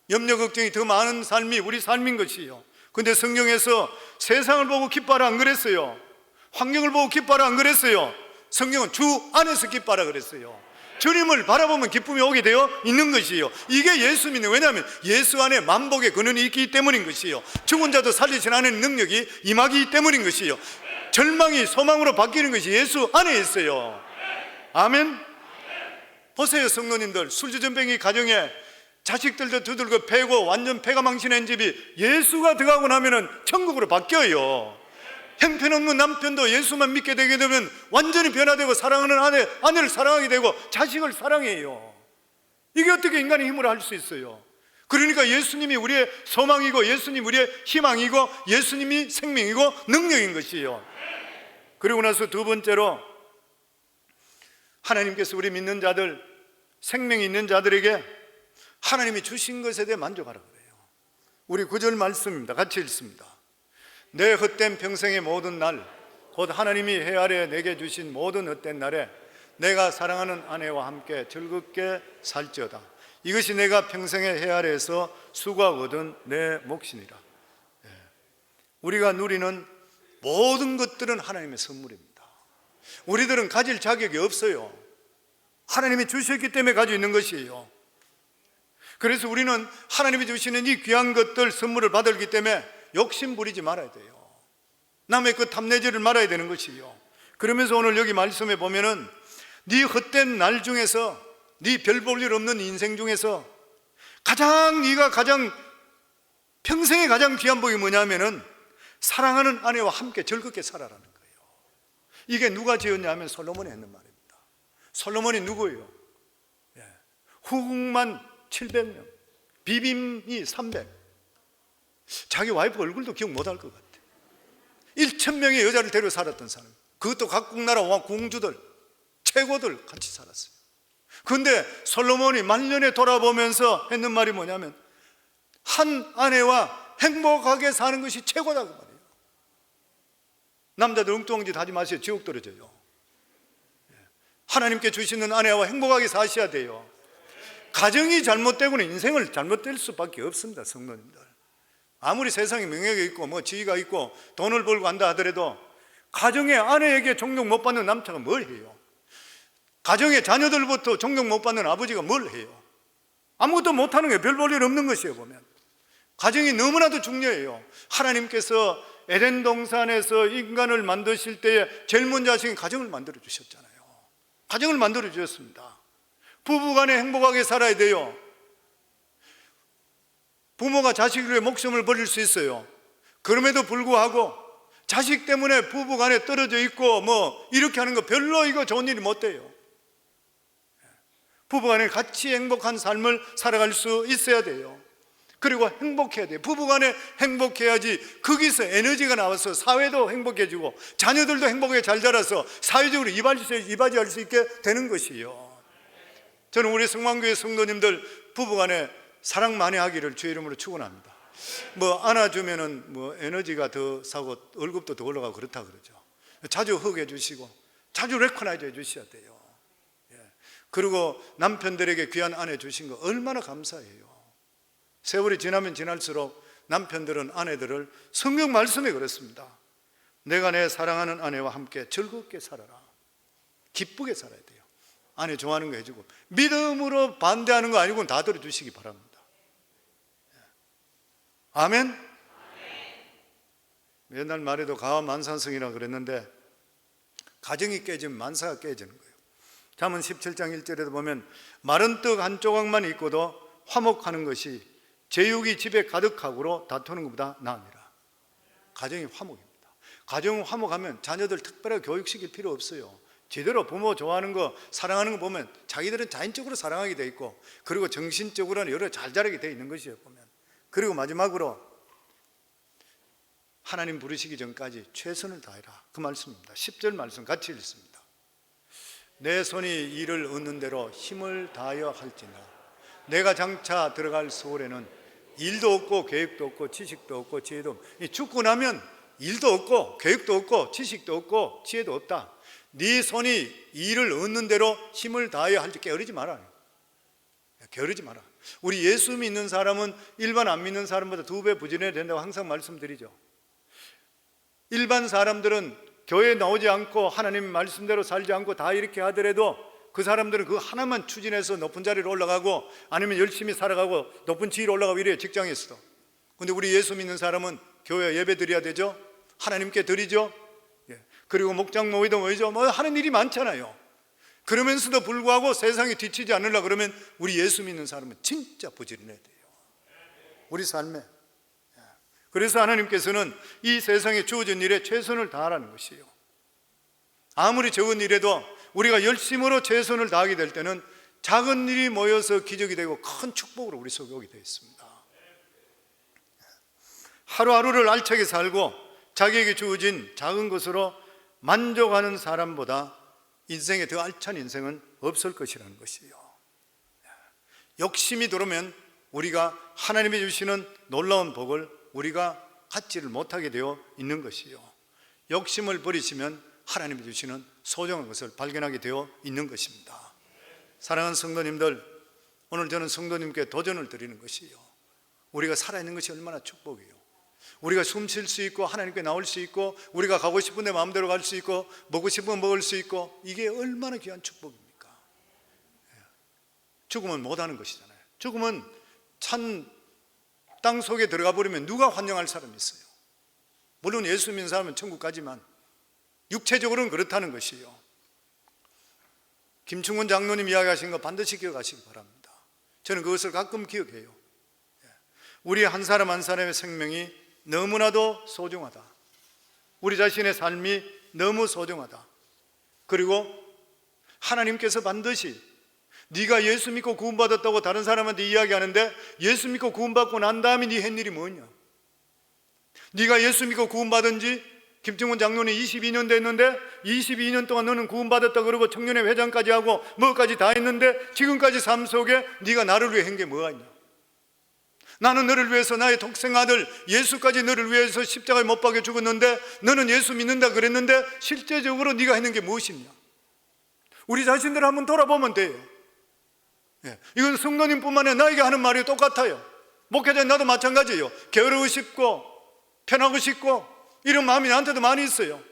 염려 걱정이 더 많은 삶이 우리 삶인 것이에요. 근데 성경에서 세상을 보고 기뻐하라 안 그랬어요. 환경을 보고 기뻐하라 안 그랬어요. 성경은 주 안에서 기뻐하라 그랬어요. 주님을 바라보면 기쁨이 오게 되어 있는 것이에요. 이게 예수 믿는, 왜냐하면 예수 안에 만복의 근원이 있기 때문인 것이에요. 죽은 자도 살리신 안에는 능력이 임하기 때문인 것이에요. 절망이 소망으로 바뀌는 것이 예수 안에 있어요. 아멘. 보세요, 성도님들. 술주전뱅이 가정에 자식들도 두들겨 패고 완전 패가 망신한 집이 예수가 들어가고 나면은 천국으로 바뀌어요. 형편없는 남편도 예수만 믿게 되게 되면 완전히 변화되고 사랑하는 아내를 사랑하게 되고 자식을 사랑해요. 이게 어떻게 인간의 힘으로 할 수 있어요? 그러니까 예수님이 우리의 소망이고 예수님이 우리의 희망이고 예수님이 생명이고 능력인 것이에요. 그리고 나서 두 번째로 하나님께서 우리 믿는 자들, 생명이 있는 자들에게 하나님이 주신 것에 대해 만족하라 그래요. 우리 9절 말씀입니다. 같이 읽습니다. 내 헛된 평생의 모든 날, 곧 하나님이 해 아래 내게 주신 모든 헛된 날에 내가 사랑하는 아내와 함께 즐겁게 살지어다. 이것이 내가 평생의 해 아래에서 수고하고 얻은 내 몫이니라. 우리가 누리는 모든 것들은 하나님의 선물입니다. 우리들은 가질 자격이 없어요. 하나님이 주셨기 때문에 가지고 있는 것이에요. 그래서 우리는 하나님이 주시는 이 귀한 것들 선물을 받았기 때문에 욕심 부리지 말아야 돼요. 남의 그 탐내지를 말아야 되는 것이요. 그러면서 오늘 여기 말씀에 보면은 네 헛된 날 중에서, 네 별 볼 일 없는 인생 중에서 네가 가장 평생에 가장 귀한 복이 뭐냐면은 사랑하는 아내와 함께 즐겁게 살아라는 거예요. 이게 누가 지었냐 하면 솔로몬이 했는 말입니다. 솔로몬이 누구예요? 후궁만 700명, 비빔이 300. 자기 와이프 얼굴도 기억 못할 것 같아. 1,000명의 여자를 데리고 살았던 사람, 그것도 각국 나라 공주들, 최고들 같이 살았어요. 그런데 솔로몬이 말년에 돌아보면서 했는 말이 뭐냐면 한 아내와 행복하게 사는 것이 최고다 그 말이에요. 남자들 엉뚱한 짓 하지 마세요. 지옥 떨어져요. 하나님께 주시는 아내와 행복하게 사셔야 돼요. 가정이 잘못되고는 인생을 잘못될 수밖에 없습니다. 성도님들, 아무리 세상에 명예가 있고 뭐 지위가 있고 돈을 벌고 한다 하더라도 가정의 아내에게 존경 못 받는 남자가 뭘 해요? 가정의 자녀들부터 존경 못 받는 아버지가 뭘 해요? 아무것도 못하는 게 별 볼 일 없는 것이에요. 보면 가정이 너무나도 중요해요. 하나님께서 에덴 동산에서 인간을 만드실 때에 제일 먼저 하신 가정을 만들어 주셨잖아요. 가정을 만들어 주셨습니다. 부부간에 행복하게 살아야 돼요. 부모가 자식을 위해 목숨을 버릴 수 있어요. 그럼에도 불구하고 자식 때문에 부부간에 떨어져 있고 뭐 이렇게 하는 거 별로 이거 좋은 일이 못 돼요. 부부간에 같이 행복한 삶을 살아갈 수 있어야 돼요. 그리고 행복해야 돼요. 부부간에 행복해야지 거기서 에너지가 나와서 사회도 행복해지고 자녀들도 행복하게 잘 자라서 사회적으로 이바지할 수 있게 되는 것이에요. 저는 우리 성만교회 성도님들 부부간에 사랑 많이 하기를 주의 이름으로 축원합니다. 뭐 안아주면은 뭐 에너지가 더 사고 월급도 더 올라가고 그렇다 그러죠. 자주 허그해 주시고 자주 레코나이즈 해 주셔야 돼요. 그리고 남편들에게 귀한 아내 주신 거 얼마나 감사해요. 세월이 지나면 지날수록 남편들은 아내들을 성경 말씀에 그렇습니다. 내가 내 사랑하는 아내와 함께 즐겁게 살아라. 기쁘게 살아야 돼요. 아내 좋아하는 거 해주고 믿음으로 반대하는 거 아니고는 다 들어주시기 바랍니다. 아멘. 옛날 말에도 가와 만산성이라고 그랬는데 가정이 깨지면 만사가 깨지는 거예요. 잠언 17장 1절에도 보면 마른 떡 한 조각만 있고도 화목하는 것이 제육이 집에 가득하고로 다투는 것보다 나으니라. 가정이 화목입니다. 가정 화목하면 자녀들 특별하게 교육시킬 필요 없어요. 제대로 부모 좋아하는 거, 사랑하는 거 보면 자기들은 자연적으로 사랑하게 돼 있고, 그리고 정신적으로는 여러 잘 자라게 돼 있는 것이에요, 보면. 그리고 마지막으로 하나님 부르시기 전까지 최선을 다해라, 그 말씀입니다. 10절 말씀 같이 읽습니다. 내 손이 이를 얻는 대로 힘을 다하여 할지니라. 내가 장차 들어갈 소홀에는 일도 없고 계획도 없고 지식도 없고 지혜도 없고. 죽고 나면 일도 없고 계획도 없고 지식도 없고 지혜도 없다. 네 손이 일을 얻는 대로 힘을 다하여 할지 게으르지 마라. 게으르지 마라. 우리 예수 믿는 사람은 일반 안 믿는 사람보다 2배 부지런해야 된다고 항상 말씀드리죠. 일반 사람들은 교회에 나오지 않고 하나님 말씀대로 살지 않고 다 이렇게 하더라도 그 사람들은 그 하나만 추진해서 높은 자리로 올라가고, 아니면 열심히 살아가고 높은 지위로 올라가고 이래요, 직장에서도. 근데 우리 예수 믿는 사람은 교회 예배 드려야 되죠. 하나님께 드리죠. 그리고 목장 모이도 모이죠. 하는 일이 많잖아요. 그러면서도 불구하고 세상에 뒤치지 않으려고 그러면 우리 예수 믿는 사람은 진짜 부지런해야 돼요, 우리 삶에. 그래서 하나님께서는 이 세상에 주어진 일에 최선을 다하라는 것이에요. 아무리 적은 일에도 우리가 열심으로 최선을 다하게 될 때는 작은 일이 모여서 기적이 되고 큰 축복으로 우리 속에 오게 되어 있습니다. 하루하루를 알차게 살고 자기에게 주어진 작은 것으로 만족하는 사람보다 인생에 더 알찬 인생은 없을 것이라는 것이에요. 욕심이 들어오면 우리가 하나님이 주시는 놀라운 복을 우리가 갖지를 못하게 되어 있는 것이요, 욕심을 버리시면 하나님이 주시는 소중한 것을 발견하게 되어 있는 것입니다. 사랑하는 성도님들, 오늘 저는 성도님께 도전을 드리는 것이요, 우리가 살아있는 것이 얼마나 축복이에요. 우리가 숨 쉴 수 있고 하나님께 나올 수 있고 우리가 가고 싶은 데 마음대로 갈 수 있고 먹고 싶으면 먹을 수 있고, 이게 얼마나 귀한 축복입니까? 죽으면 못하는 것이잖아요. 죽으면 찬 땅 속에 들어가 버리면 누가 환영할 사람이 있어요? 물론 예수 믿는 사람은 천국 가지만 육체적으로는 그렇다는 것이에요. 김충곤 장로님 이야기하신 거 반드시 기억하시기 바랍니다. 저는 그것을 가끔 기억해요. 우리 한 사람 한 사람의 생명이 너무나도 소중하다. 우리 자신의 삶이 너무 소중하다. 그리고 하나님께서 반드시 네가 예수 믿고 구원받았다고 다른 사람한테 이야기하는데, 예수 믿고 구원받고 난 다음에 네 한 일이 뭐냐? 네가 예수 믿고 구원받은 지 김충곤 장로는 22년 됐는데 22년 동안 너는 구원받았다 그러고 청년회 회장까지 하고 뭐까지 다 했는데 지금까지 삶 속에 네가 나를 위해 한 게 뭐가 있냐? 나는 너를 위해서 나의 독생아들 예수까지 너를 위해서 십자가에 못 박혀 죽었는데 너는 예수 믿는다 그랬는데 실제적으로 네가 했는 게 무엇이냐? 우리 자신들 한번 돌아보면 돼요. 이건 성도님뿐만 아니라 나에게 하는 말이 똑같아요. 목회자 나도 마찬가지예요. 게으르고 싶고 편하고 싶고 이런 마음이 나한테도 많이 있어요.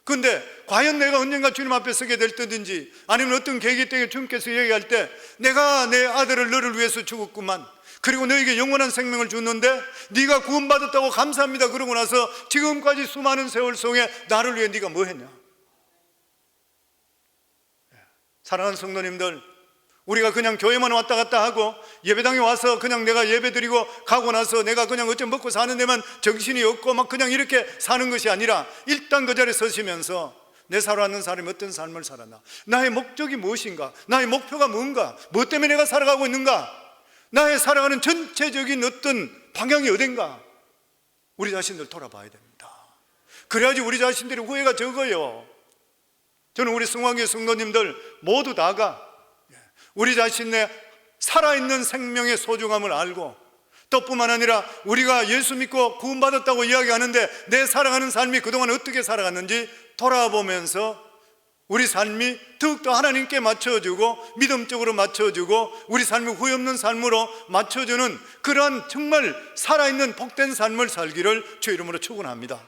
그런데 과연 내가 언젠가 주님 앞에 서게 될 때든지 아니면 어떤 계기 때문에 주님께서 얘기할 때 내가 내 아들을 너를 위해서 죽었구만, 그리고 너에게 영원한 생명을 줬는데 네가 구원받았다고 감사합니다 그러고 나서 지금까지 수많은 세월 속에 나를 위해 네가 뭐 했냐? 사랑하는 성도님들, 우리가 그냥 교회만 왔다 갔다 하고 예배당에 와서 그냥 내가 예배 드리고 가고 나서 내가 그냥 어쩜 먹고 사는 데만 정신이 없고 막 그냥 이렇게 사는 것이 아니라, 일단 그 자리에 서시면서 내 살아가는 사람이 어떤 삶을 살았나, 나의 목적이 무엇인가, 나의 목표가 뭔가, 무엇 때문에 내가 살아가고 있는가, 나의 살아가는 전체적인 어떤 방향이 어딘가, 우리 자신들 돌아봐야 됩니다. 그래야지 우리 자신들이 후회가 적어요. 저는 우리 성황교회 성도님들 모두 다가 우리 자신의 살아있는 생명의 소중함을 알고, 또 뿐만 아니라 우리가 예수 믿고 구원받았다고 이야기하는데 내 살아가는 삶이 그동안 어떻게 살아갔는지 돌아보면서 우리 삶이 더욱더 하나님께 맞춰주고 믿음적으로 맞춰주고 우리 삶이 후회 없는 삶으로 맞춰주는 그러한 정말 살아있는 복된 삶을 살기를 주의 이름으로 축원합니다.